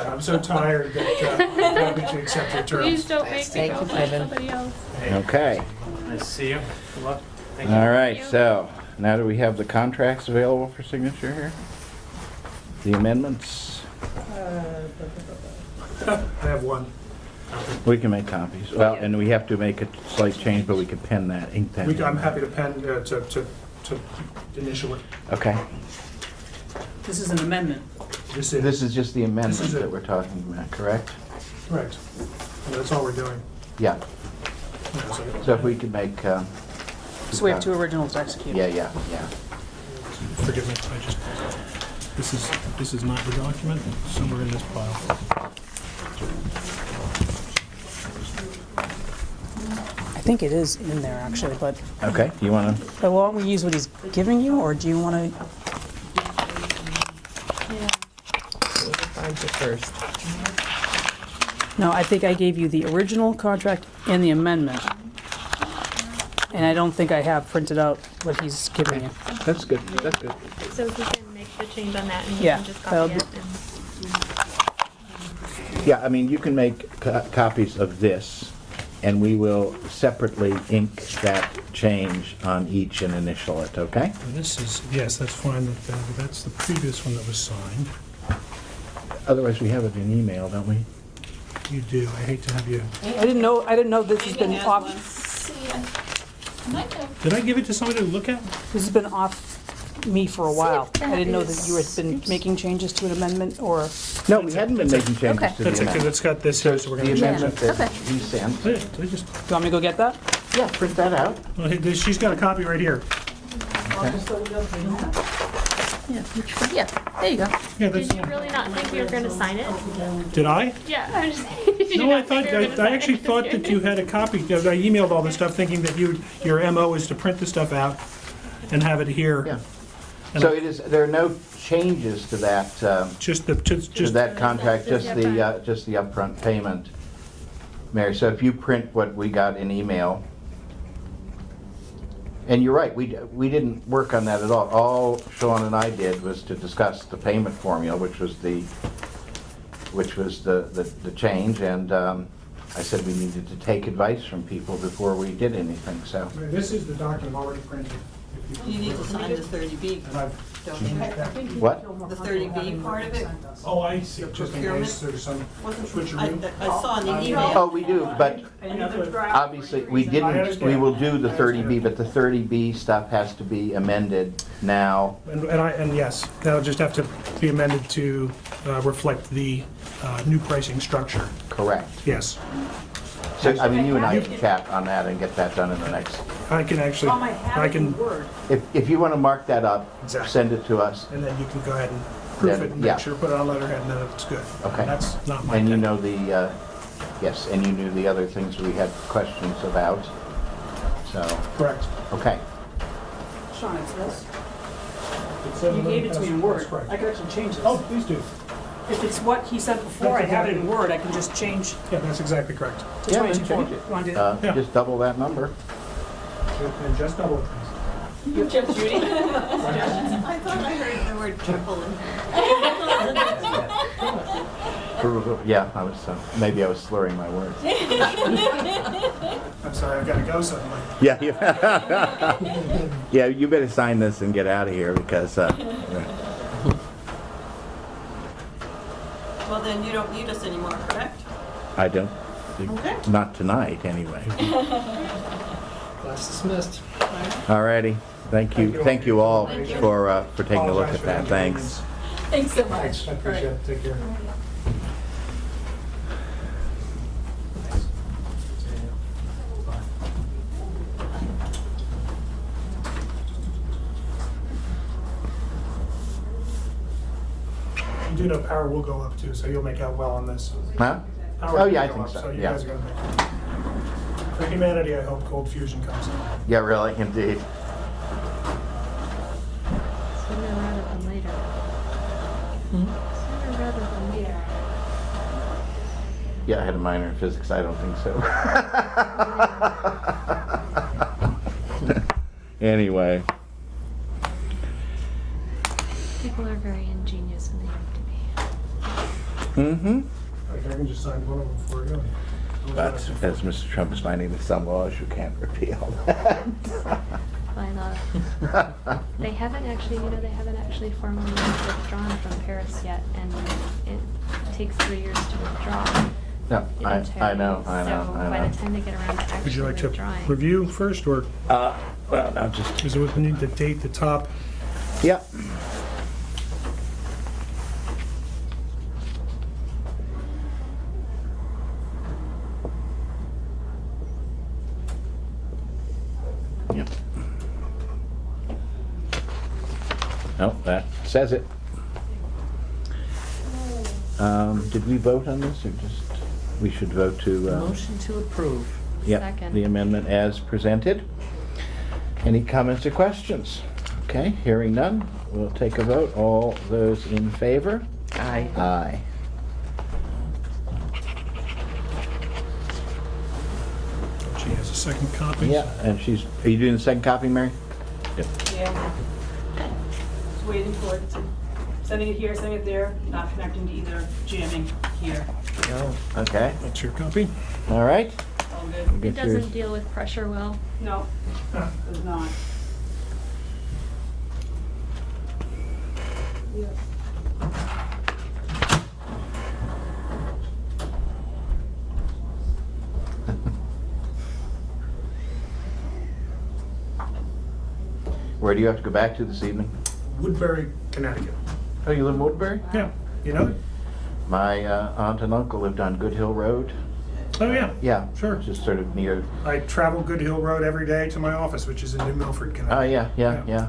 I'm so tired that I'm happy to accept your Please terms. don't make me Thank go you, find Ivan. somebody else. Okay. Nice to see you. Good luck. Thank you. All right, you. so now do we have the contracts available for signature here? The amendments? I have one. We can make copies. Well, and we have to make a slight change, but we can pen that, ink that. I'm happy to pen, to initial it. Okay. This is an amendment. This This is just the amendment This is it. that we're talking about, correct? Correct. And that's all we're doing. Yeah. Yeah, So if we could make, So we have two originals to execute. yeah. Forgive me, this is not the document, somewhere in this pile. I think it is in there, actually, but Okay, you wanna, why don't we use what he's giving you, or do you want to? We'll find you first. No, I think I gave you the original contract and the amendment. And I don't think I have printed out what he's giving you. that's good, that's good. So if we can make the change on that and you Yeah, can just that'll copy it. do- Yeah, I mean, you can make copies of this, and we will separately ink that change on each and initial it, okay? And this is, yes, that's fine, that's the previous one that was signed. Otherwise, we have it in email, don't we? You do, I hate to have you, I didn't know this has been Amy has off, one. See, I might have. did I give it to somebody to look at? this has been off me for a while. I didn't know that you had been making changes to an amendment, or, No, we hadn't been making changes Okay. to the That's it, because amendment. it's got this here, so we're The gonna change amendment it. that he sent, I just, do you want me to go get that? yeah, print that out. well, hey, she's got a copy right here. Yeah, yeah, there you go. Yeah, Did that's, you really not think we were gonna sign it? did I? Yeah, I was just. did you No, I not think thought, we were gonna I sign actually it? thought that you had a copy, because I emailed all this stuff thinking that your MO is to print the stuff out and have it here. Yeah. And So it is, there are no changes to that, Just the, to just, that contract, just the upfront payment. Mary, so if you print what we got in email, and you're right, we didn't work on that at all. All Sean and I did was to discuss the payment formula, which was the change, and I said we needed to take advice from people before we did anything, so. This is the document already printed. If You need to sign the 30B, And I've don't you? What? The 30B part of it? Oh, I see, just in procurement? case there's some Wasn't, switcheroo. I saw in the email. Oh, we do, but Another draft. obviously, we didn't, we will do the 30B, but the 30B stuff has to be amended now. And yes, that'll just have to be amended to reflect the new pricing structure. Correct. Yes. So, I mean, you and I can chat on that and get that done in the next, I can actually, Tom, I have I it in can, Word. if you want to mark that up, Exactly. send it to us. and then you can go ahead and proof it and Yeah. make sure, put it on letterhead, and then it's good. Okay. That's not my And you thing. know the, yes, and you knew the other things we had questions about, so, Correct. okay. Sean, it's this. You gave it to me in Word. I could actually change this. Oh, please do. If it's what he sent before, I have it in Word, I can just change Yeah, that's exactly correct. to Yeah, then 22. change it. You want to do that? Yeah. Just double that number. And just double it. Judy? I thought I heard the word triple in. Yeah, I was, maybe I was slurring my words. I'm sorry, I've got to go suddenly. Yeah, yeah, you better sign this and get out of here because, Well, then you don't need us anymore, correct? I don't, Okay. not tonight, anyway. Class dismissed. Alrighty, thank you all for taking a look at that, thanks. Thanks so much. Thanks, I appreciate it, take care. You do know power will go up too, so you'll make out well on this. Huh? Power Oh, will yeah, I go think up, so, you yeah. guys are gonna make it. For humanity, I hope cold fusion comes in. Yeah, really, indeed. Sooner rather than later. Sooner rather than later. Yeah, I had a minor in physics, I don't think so. Anyway. People are very ingenious when they have to be. Mm-hmm. I can just sign one of them before I go. But as Mr. Trump is finding that some laws you can't repeal. Why not? They haven't actually formally withdrawn from Paris yet, and it takes 3 years to withdraw. No, in I Ontario. know. So by the time they get around to Would actually you like to withdrawing. review first, or Well, now just, is it what we need to date the top? yeah. Yep. Oh, that says it. Did we vote on this, or just, we should vote to, Motion to approve. yeah, Second. the amendment as presented. Any comments or questions? Okay, hearing none, we'll take a vote. All those in favor? Aye. Aye. She has a second copy. Yeah, and she's, are you doing the second copy, Mary? Yep. Yeah. Just waiting for it to, sending it here, sending it there, not connecting to either, jamming here. Okay, That's your copy. all right. All good? We'll It get yours. doesn't deal with pressure well. No, does not. Where do you have to go back to this evening? Woodbury, Connecticut. Oh, you live in Woodbury? Yeah, you know it? My aunt and uncle lived on Good Hill Road. Oh, yeah. Yeah. Sure. Just sort of near, I travel Good Hill Road every day to my office, which is in New Milford, oh, Connecticut. yeah.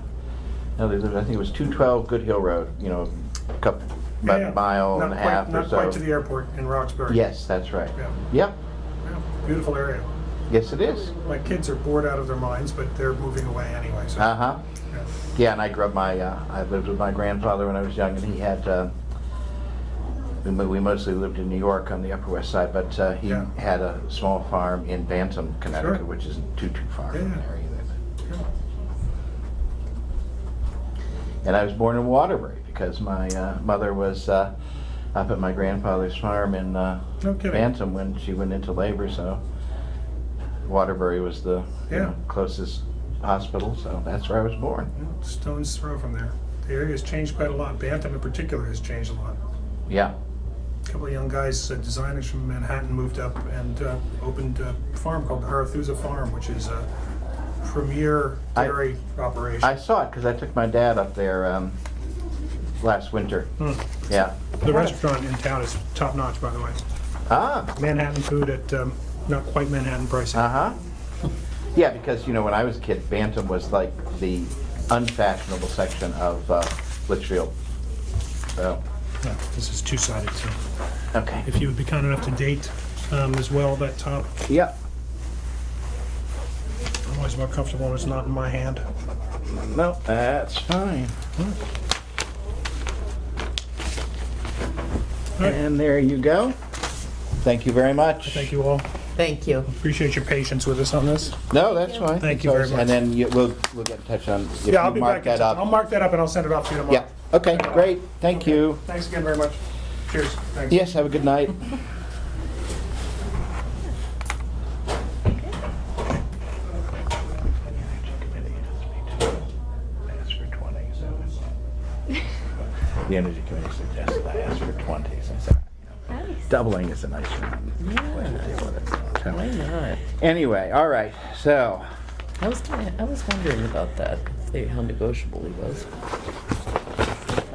No, they lived, I think it was 212 Good Hill Road, you know, about Yeah, a mile and a half or so. Not quite to the airport in Roxbury. Yes, that's right. Yeah. Yep, Yeah, beautiful area. yes it is. My kids are bored out of their minds, but they're moving away anyway, so. Uh-huh. Yeah. Yeah, and I grew up, I lived with my grandfather when I was young, and he had we mostly lived in New York on the Upper West Side, but he Yeah. had a small farm in Bantam, Connecticut, Sure. which isn't too far from Yeah. there either. Yeah. And I was born in Waterbury because my mother was up at my grandfather's farm in No kidding. Bantam when she went into labor, so Waterbury was the Yeah. closest hospital, so that's where I was born. Yeah, stone's throw from there. The area has changed quite a lot. Bantam in particular has changed a lot. Yeah. A couple of young guys, designers from Manhattan, moved up and opened a farm called the Arethusa Farm, which is a premier dairy operation. I saw it because I took my dad up there last winter. Hmm. Yeah. The restaurant in town is top notch, by the way. Ah. Manhattan food at not quite Manhattan pricing. Uh-huh. Yeah, because, when I was a kid, Bantam was like the unfashionable section of Litchfield. So, Yeah, this is two-sided too. okay. If you would be kind enough to date as well that top. Yeah. I'm always more comfortable when it's not in my hand. No, that's fine. Right. And there you go. Thank you very much. Thank you all. Thank you. Appreciate your patience with us on this. No, that's fine. Thank you very much. And then we'll get in touch on, if Yeah, I'll you be mark back. that I'll up. mark that up and I'll send it off to you tomorrow. Yeah, okay, great, thank you. Thanks again very much. Cheers. Thanks. Yes, have a good night. The Energy Committee suggested I ask for 20s. I said, Nice. doubling is a nice way to deal with it. So, Why not? anyway, all right, so, I was wondering about that, how negotiable he was.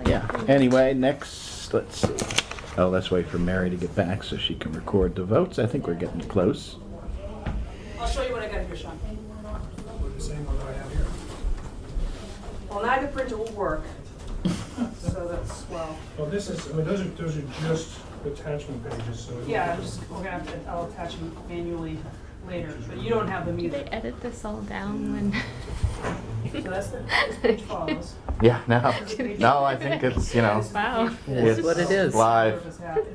yeah. Anyway, next, let's see. Oh, let's wait for Mary to get back so she can record the votes. I think we're getting close. I'll show you what I got here, Sean. The same one that I have here. Well, neither printer will work, so that's, well, Well, this is, those are just attachment pages, so. yeah, we're gonna have to, I'll attach them manually later, but you don't have them Do they either. edit this all down when? So that's the this page follows. Yeah, no, I think it's, Wow. It is what it is. live,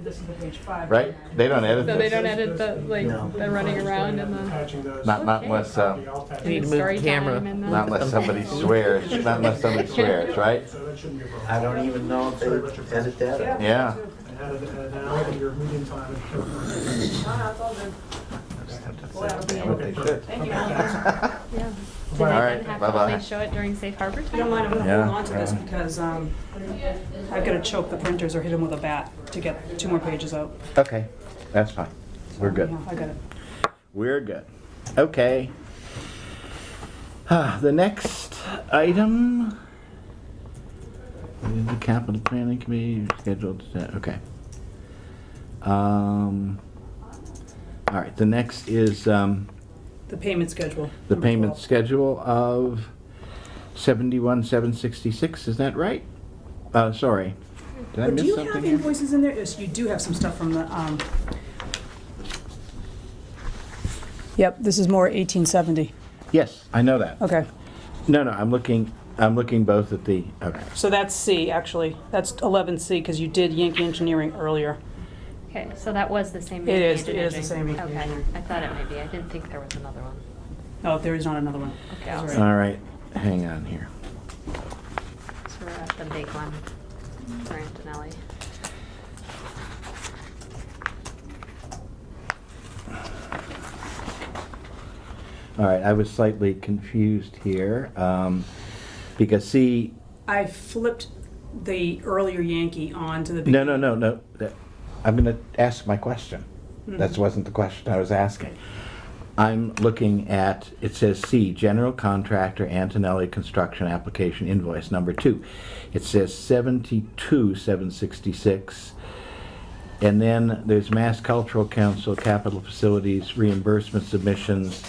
This is the page 5. right? They don't edit So they this? don't edit the, the running around and the Attaching those. Not unless, You need to move story the camera. time and the. not unless somebody swears, not unless somebody swears, right? So that shouldn't be a problem. I don't even know if they edit that. Yeah. Add an hour to your meeting time. No, it's all good. That's what they should. Thank you. Yeah. Do they All then right, have to bye-bye. only show it during safe harbor If you time? don't mind, I'm gonna Yeah. hold on to this because I've got to choke the printers or hit them with a bat to get 2 more pages out. Okay, that's fine. We're good. Yeah, I got it. We're good. Okay. The next item is the capital planning committee scheduled to, okay. All right, the next is The payment schedule. the number payment 12. schedule of 71,766, is that right? Sorry. Did I But do miss you something have here? invoices in there? Yes, you do have some stuff from the, Yep, this is more 1870. Yes, I know that. Okay. No, I'm looking both at the, okay. So that's C, actually. That's 11C, because you did Yankee Engineering earlier. Okay, so that was the same. It is- Yankee it is the Engineering. same Yankee Okay, Engineering. I thought it might be. I didn't think there was another one. No, there is not another one. Okay, I'll That's see. All right, hang on here. So we're at the big one for Antonelli. All right, I was slightly confused here, because see, I flipped the earlier Yankee on to the no, beginning. I'm gonna ask my question. That wasn't the question I was asking. I'm looking at, it says C, General Contractor Antonelli Construction Application Invoice number 2. It says 72,766. And then there's Mass Cultural Council Capital Facilities Reimbursement Submissions,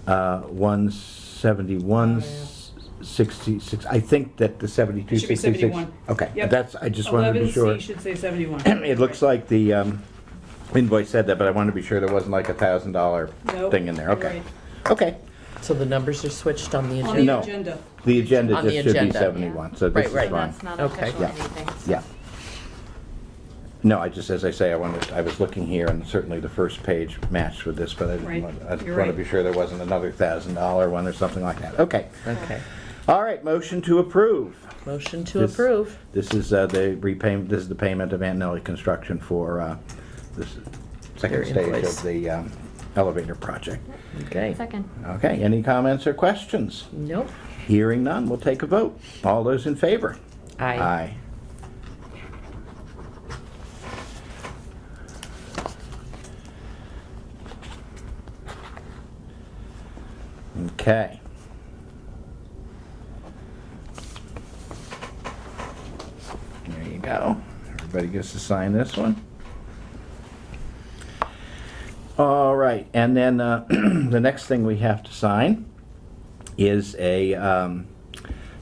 17166. I think that the It should be 7266. 71. Okay, Yep. that's, I just wanted to be sure. 11C should say 71. It looks like the invoice said that, but I wanted to be sure there wasn't like $1,000 Nope, thing in there. you're Okay. right. Okay. So the numbers are switched on the On agenda? the No. agenda. The agenda On the just should be agenda. 71, so Right, this is right. fine. That's not Okay. official Yeah. anything. Yeah. No, I just, as I say, I was looking here, and certainly the first page matched with this, but I Right. didn't want, I You're want to right. be sure there wasn't another $1,000 one or something like that. Okay. Okay. All right, motion to approve. Motion to This- approve. This is the repayment, this is the payment of Antonelli Construction for this second Their stage invoice. of the elevator project. Okay. Second. Okay, any comments or questions? Nope. Hearing none, we'll take a vote. All those in favor? Aye. Aye. Okay. There you go. Everybody gets to sign this one. All right, and then the next thing we have to sign is a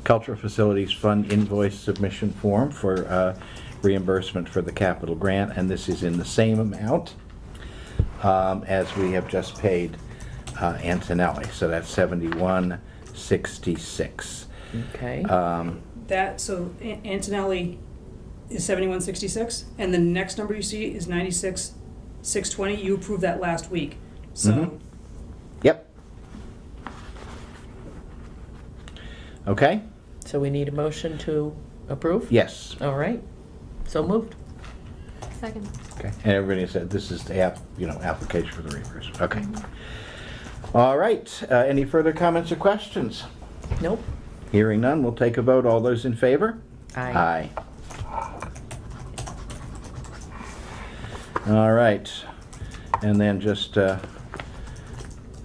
Cultural Facilities Fund invoice submission form for reimbursement for the capital grant, and this is in the same amount as we have just paid Antonelli, so that's $71.66. Okay. That, so Antonelli is 7166, and the next number you see is 96,620. You approved that last week, so. Mhm. Yep. Okay? So we need a motion to approve? Yes. All right. So moved. Second. Okay, and everybody said this is the application for the reimbursement. Okay. All right, any further comments or questions? Nope. Hearing none, we'll take a vote. All those in favor? Aye. All right, and then just,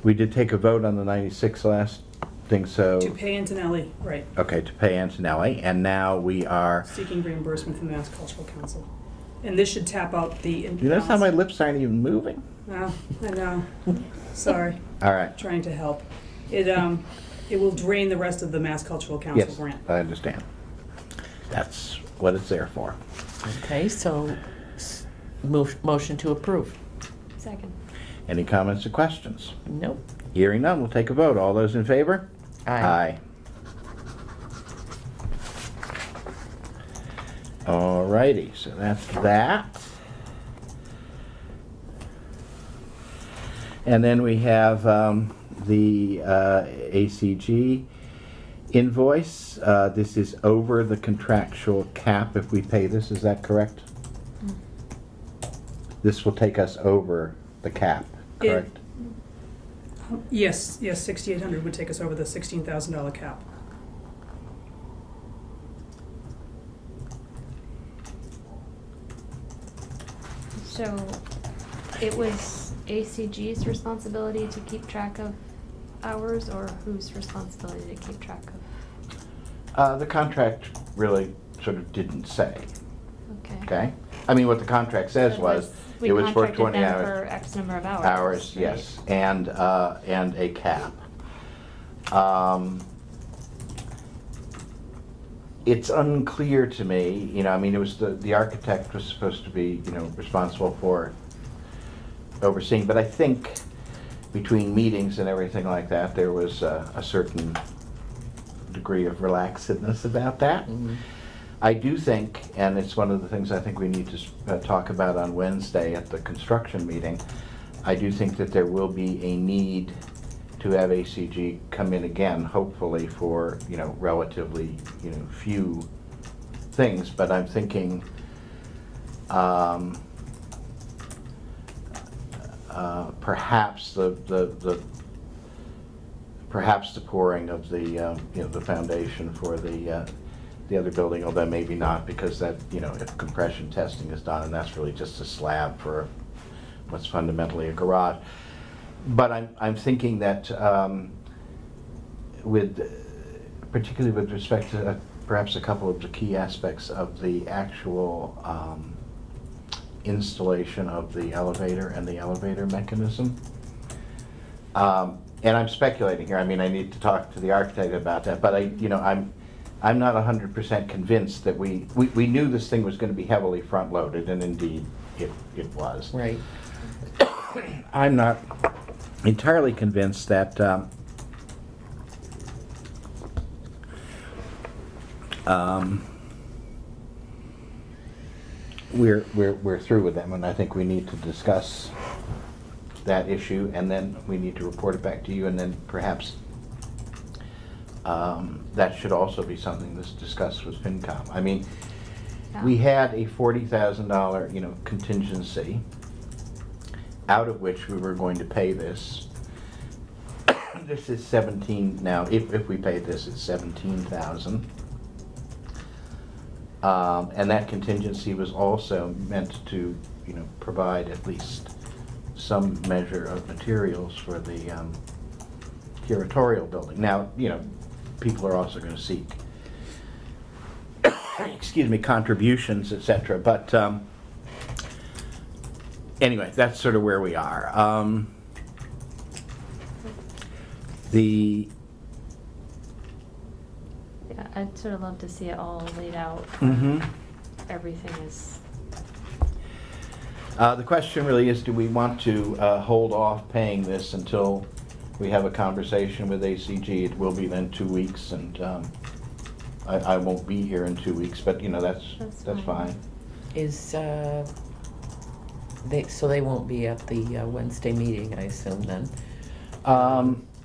we did take a vote on the 96 last thing, so. To pay Antonelli, right, Okay, to pay Antonelli, and now we are, seeking reimbursement from the Mass Cultural Council. And this should tap out the. you notice how my lips aren't even moving? No, I know. Sorry, All right, trying to help. It will drain the rest of the Mass Cultural Council yes, grant. I understand. That's what it's there for. Okay, so motion to approve. Second. Any comments or questions? Nope. Hearing none, we'll take a vote. All those in favor? Aye. All righty, so that's that. And then we have the ACG invoice. This is over the contractual cap if we pay this, is that correct? This will take us over the cap, correct? Yes, 6,800 would take us over the $16,000 cap. So it was ACG's responsibility to keep track of hours, or whose responsibility to keep track of? The contract really sort of didn't say, Okay. okay? I mean, what the contract says So was, we it was for contracted 20 them hours. for X number of hours. Hours, right? yes, and a cap. It's unclear to me, I mean, it was the architect was supposed to be, responsible for overseeing, but I think between meetings and everything like that, there was a certain degree of relaxedness about that. I do think, and it's one of the things I think we need to talk about on Wednesday at the construction meeting, I do think that there will be a need to have ACG come in again, hopefully for, relatively, few things, but I'm thinking, perhaps perhaps the pouring of the, the foundation for the other building, although maybe not, because that, if compression testing is done, and that's really just a slab for what's fundamentally a garage. But I'm thinking that particularly with respect to perhaps a couple of the key aspects of the actual installation of the elevator and the elevator mechanism. And I'm speculating here. I mean, I need to talk to the architect about that. But I'm not 100% convinced that we knew this thing was going to be heavily front-loaded, and indeed it was. Right. I'm not entirely convinced that we're through with them, and I think we need to discuss that issue, and then we need to report it back to you, and then perhaps that should also be something that's discussed with FinCom. I mean, we had a $40,000, contingency, out of which we were going to pay this. This is 17 now. If we pay this, it's 17,000. And that contingency was also meant to, provide at least some measure of materials for the curatorial building. Now, people are also going to seek, excuse me, contributions, etc. But anyway, that's sort of where we are. Yeah, I'd sort of love to see it all laid out. Everything is. The question really is, do we want to hold off paying this until we have a conversation with ACG? It will be then 2 weeks, and I won't be here in 2 weeks, but that's fine. So they won't be at the Wednesday meeting, I assume, then?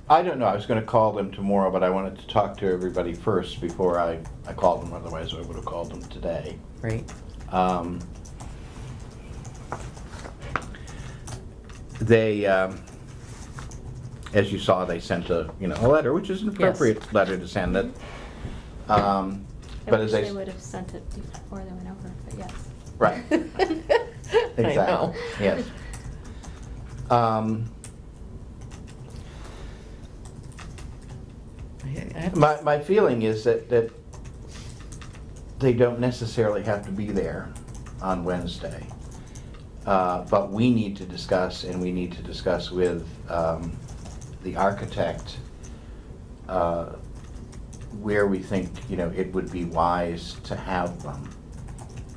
I don't know. I was going to call them tomorrow, but I wanted to talk to everybody first before I called them. Otherwise, I would have called them today. Right. They, as you saw, they sent a letter, which is an appropriate letter to send it. I But wish as they would have sent it before they went over, but yes. Right. Exactly. I know. Yes. My feeling is that they don't necessarily have to be there on Wednesday. But we need to discuss, and we need to discuss with the architect where we think, it would be wise to have them.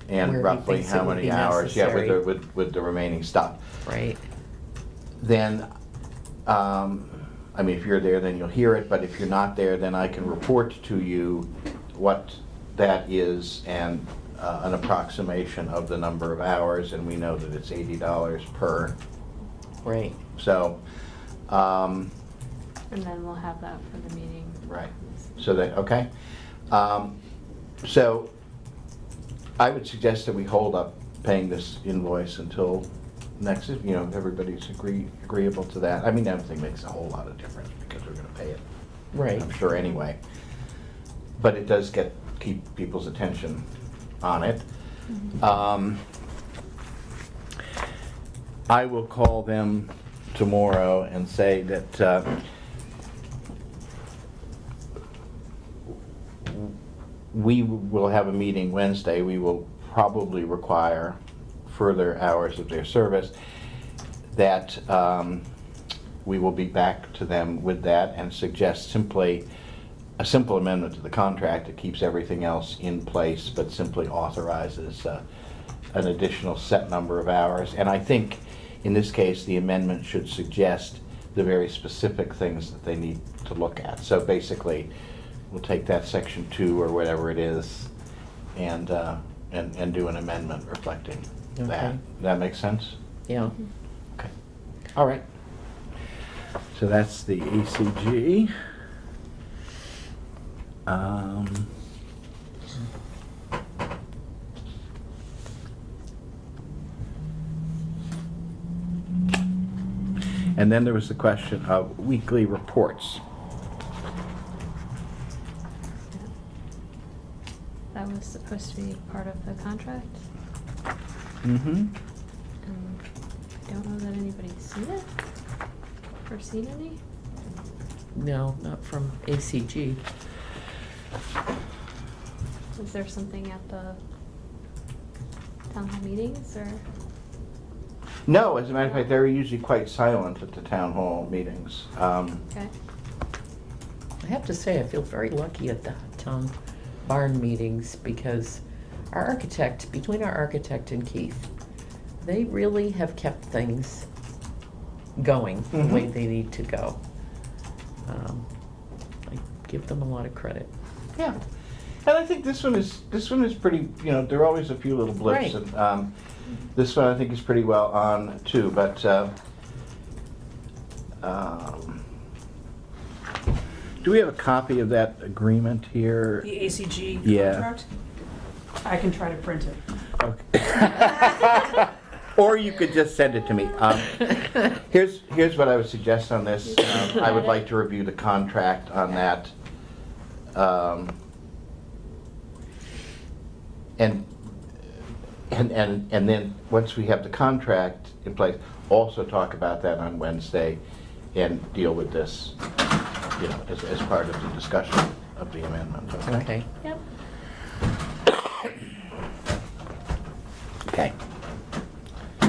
And Where he roughly thinks how it would many be hours, necessary. with the remaining stuff. Right. Then, if you're there, then you'll hear it, but if you're not there, then I can report to you what that is and an approximation of the number of hours, and we know that it's $80 per. Right. So, And then we'll have that for the meeting. right, so that, okay. So, I would suggest that we hold up paying this invoice until next, everybody's agreeable to that. I don't think it makes a whole lot of difference because we're gonna pay it. Right. I'm sure anyway. But it does keep people's attention on it. I will call them tomorrow and say that we will have a meeting Wednesday. We will probably require further hours of their service, that we will be back to them with that and suggest a simple amendment to the contract that keeps everything else in place but simply authorizes an additional set number of hours. And I think in this case the amendment should suggest the very specific things that they need to look at. So basically we'll take that section 2 or whatever it is and do an amendment reflecting that. Okay. That makes sense? Yeah. Okay. All right. So that's the ACG. And then there was the question of weekly reports. That was supposed to be part of the contract. Mm-hmm. And I don't know that anybody's seen it or seen any. No, not from ACG. Is there something at the town hall meetings or? No, as a matter of fact, they're usually quite silent at the town hall meetings. Okay. I have to say, I feel very lucky at the town barn meetings because between our architect and Keith, they really have kept things going the way they need to go. I give them a lot of credit. Yeah. And I think this one is pretty, you know, there are always a few little blips. Right. And this one I think is pretty well on too, but do we have a copy of that agreement here? The ACG Yeah. contract? I can try to print it. Okay. Or you could just send it to me. Here's what I would suggest on this. I would like to review the contract on that. And then, once we have the contract in place, also talk about that on Wednesday and deal with this, you know, as part of the discussion of the amendment. Okay. Yep. Okay.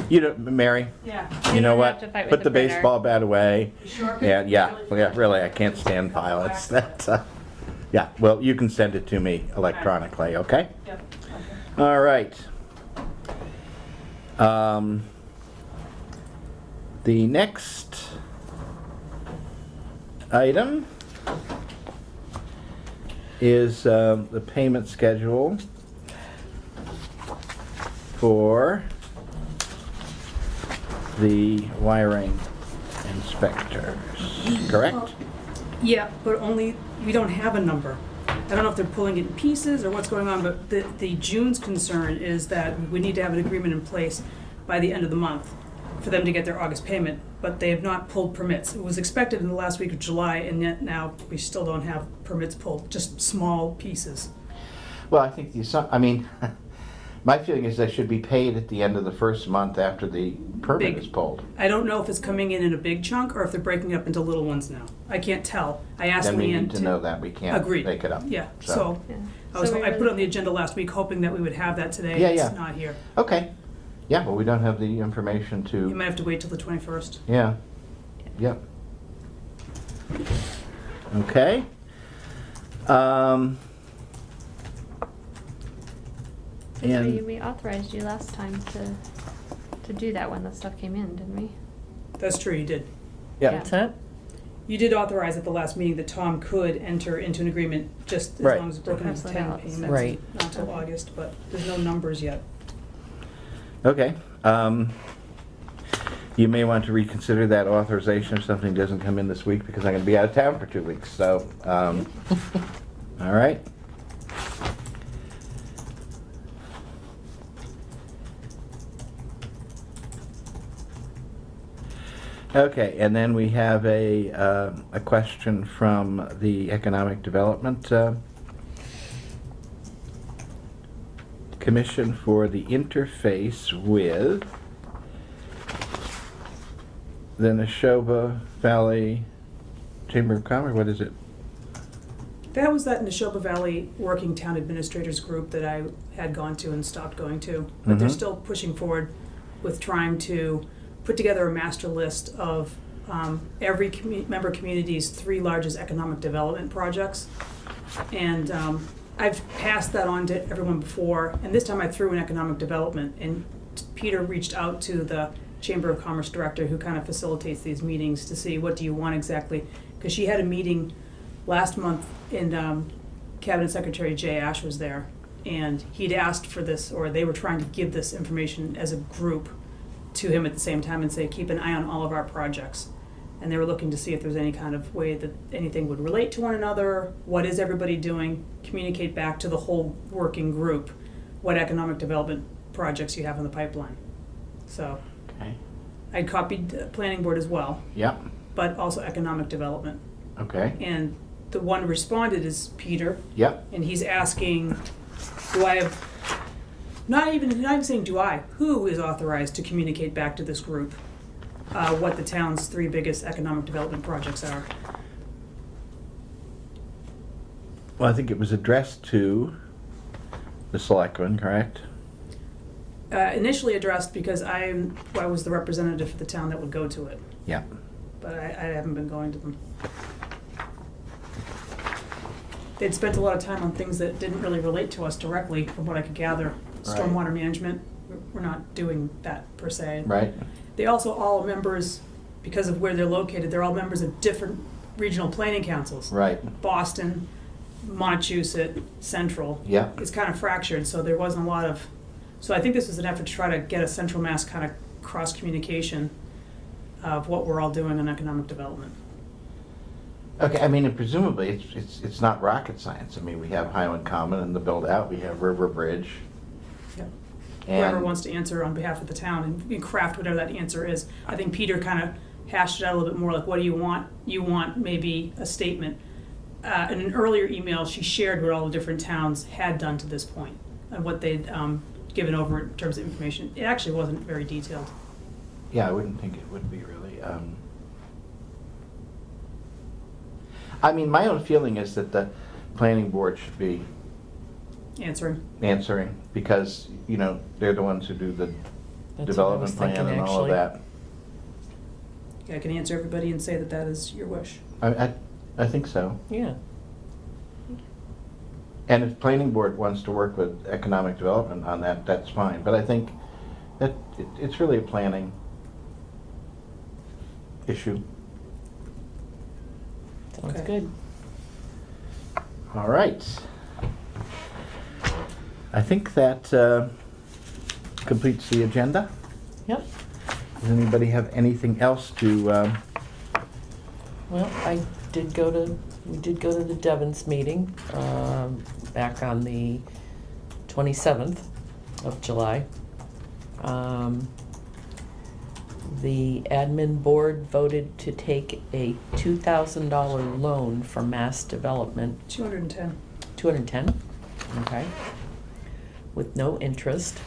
You know, Mary, Yeah. you know don't what? have to fight with Put the the printer. baseball bat away. You sure? Yeah, really, I can't stand violence. That's, yeah, well, you can send it to me electronically, okay? Yep. All right. The next item is the payment schedule for the wiring inspectors, correct? Yeah, but only, we don't have a number. I don't know if they're pulling it in pieces or what's going on, but the June's concern is that we need to have an agreement in place by the end of the month for them to get their August payment, but they have not pulled permits. It was expected in the last week of July, and yet now we still don't have permits pulled, just small pieces. Well, I think I mean, my feeling is they should be paid at the end of the first month after the permit Big. is pulled. I don't know if it's coming in a big chunk or if they're breaking it up into little ones now. I can't tell. I asked Then we Leanne need to know that, we can't Agreed. make it up. Yeah, so Yeah. I So we put it really- on the agenda last week hoping that we would have that today. Yeah, It's yeah. not here. Okay, yeah, well, we don't have the information You to, might have to wait till the 21st. yeah, yep. Okay. And, We authorized you last time to do that when the stuff came in, didn't we? That's true, you did. yeah, What's that? You did authorize at the last meeting that Tom could enter into an agreement just as Right. long as it's broken into Parcel 10 ballots. payments. Right. Not until August, but there's no numbers yet. okay. You may want to reconsider that authorization if something doesn't come in this week, because I'm gonna be out of town for 2 weeks, so, all right. Okay, and then we have a question from the Economic Development Commission for the interface with the Neshoba Valley Chamber of Commerce. What is it? That was that Neshoba Valley Working Town Administrators Group that I had gone to and stopped going to. But they're Mhm. still pushing forward with trying to put together a master list of every member community's 3 largest economic development projects. And I've passed that on to everyone before, and this time I threw in economic development. And Peter reached out to the Chamber of Commerce director who kind of facilitates these meetings to see what do you want exactly. Because she had a meeting last month and Cabinet Secretary Jay Ash was there. And he'd asked for this, or they were trying to give this information as a group to him at the same time and say, keep an eye on all of our projects. And they were looking to see if there's any kind of way that anything would relate to one another, what is everybody doing, communicate back to the whole working group, what economic development projects you have in the pipeline. So Okay. I copied the planning board as well, Yep, but also economic development. okay, And the one who responded is Peter, yep, and he's asking, do I have, not even saying do I, who is authorized to communicate back to this group what the town's 3 biggest economic development projects are? well, I think it was addressed to the Selectmen, correct? Initially addressed because I was the representative for the town that would go to it, Yeah. but I haven't been going to them. They'd spent a lot of time on things that didn't really relate to us directly, from what I could gather. Right. Stormwater management, we're not doing that per se. Right, They also all are members, because of where they're located, they're all members of different regional planning councils. right, Boston, Montechusett, Central. Yeah. It's kind of fractured, so there wasn't a lot of, so I think this was an effort to try to get a central mass kind of cross-communication of what we're all doing in economic development. Okay, I mean, and presumably, it's not rocket science. I mean, we have Highland Common and the build-out, we have River Bridge. Yep. and- Whoever wants to answer on behalf of the town and craft whatever that answer is. I think Peter kind of hashed it out a little bit more, like, what do you want? You want maybe a statement. In an earlier email, she shared what all the different towns had done to this point and what they'd given over in terms of information. It actually wasn't very detailed. Yeah, I wouldn't think it would be really. I mean, my own feeling is that the planning board should be Answering. answering, because, you know, they're the ones who do the That's development what I was plan thinking, and all of actually. that. Yeah, I can answer everybody and say that that is your wish. I think so. Yeah. And if planning board wants to work with economic development on that, that's fine. But I think that it's really a planning issue. Sounds Okay. good. All right. I think that completes the agenda. Yep. Does anybody have anything else to, Well, we did go to the Devon's meeting, back on the 27th of July. The admin board voted to take a $2,000 loan from Mass Development, 210. 210, okay, with no interest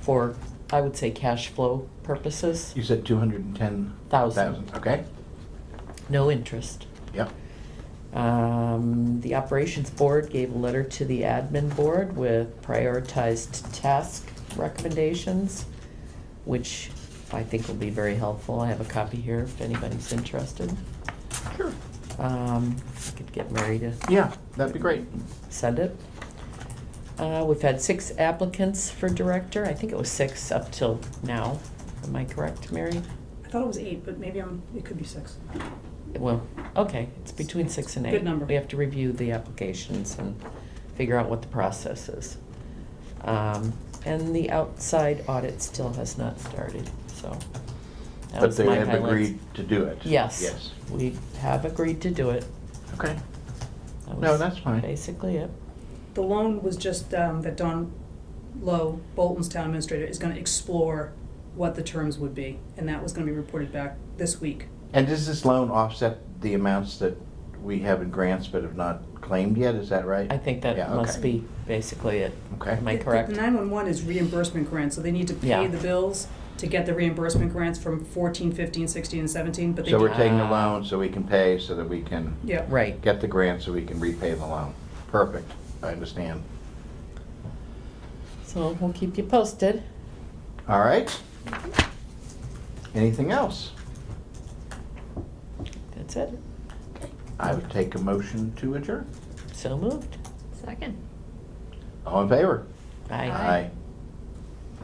for, I would say, cash flow purposes, you said 210,000, okay? no interest. Yep. The operations board gave a letter to the admin board with prioritized task recommendations, which I think will be very helpful. I have a copy here if anybody's interested. Sure. I could get Mary to Yeah, that'd be great. send it. We've had 6 applicants for director. I think it was 6 up till now. Am I correct, Mary? I thought it was 8, but maybe it could be 6. Well, okay, it's between 6 and 8. Good number. We have to review the applications and figure out what the process is. And the outside audit still has not started, so that But was they my have highlights. agreed to do it. Yes. Yes. We have agreed to do it. Okay. That No, was that's fine. Basically it. The loan was just that Don Lowe, Bolton's town administrator, is going to explore what the terms would be, and that was going to be reported back this week. And does this loan offset the amounts that we have in grants but have not claimed yet? Is that right? I think that Yeah, must okay. be basically it. Okay. Am I The correct? 911 is reimbursement grants, so they need to pay Yeah. the bills to get the reimbursement grants from 14, 15, 16, and 17, but they So do. we're taking the Ah. loan so we can pay, so that we can Yeah. Right. get the grant so we can repay the loan. Perfect. I understand. So we'll keep you posted. All right. Anything else? That's it. I would take a motion to adjourn. So moved. Second. All in favor? Bye. Aye.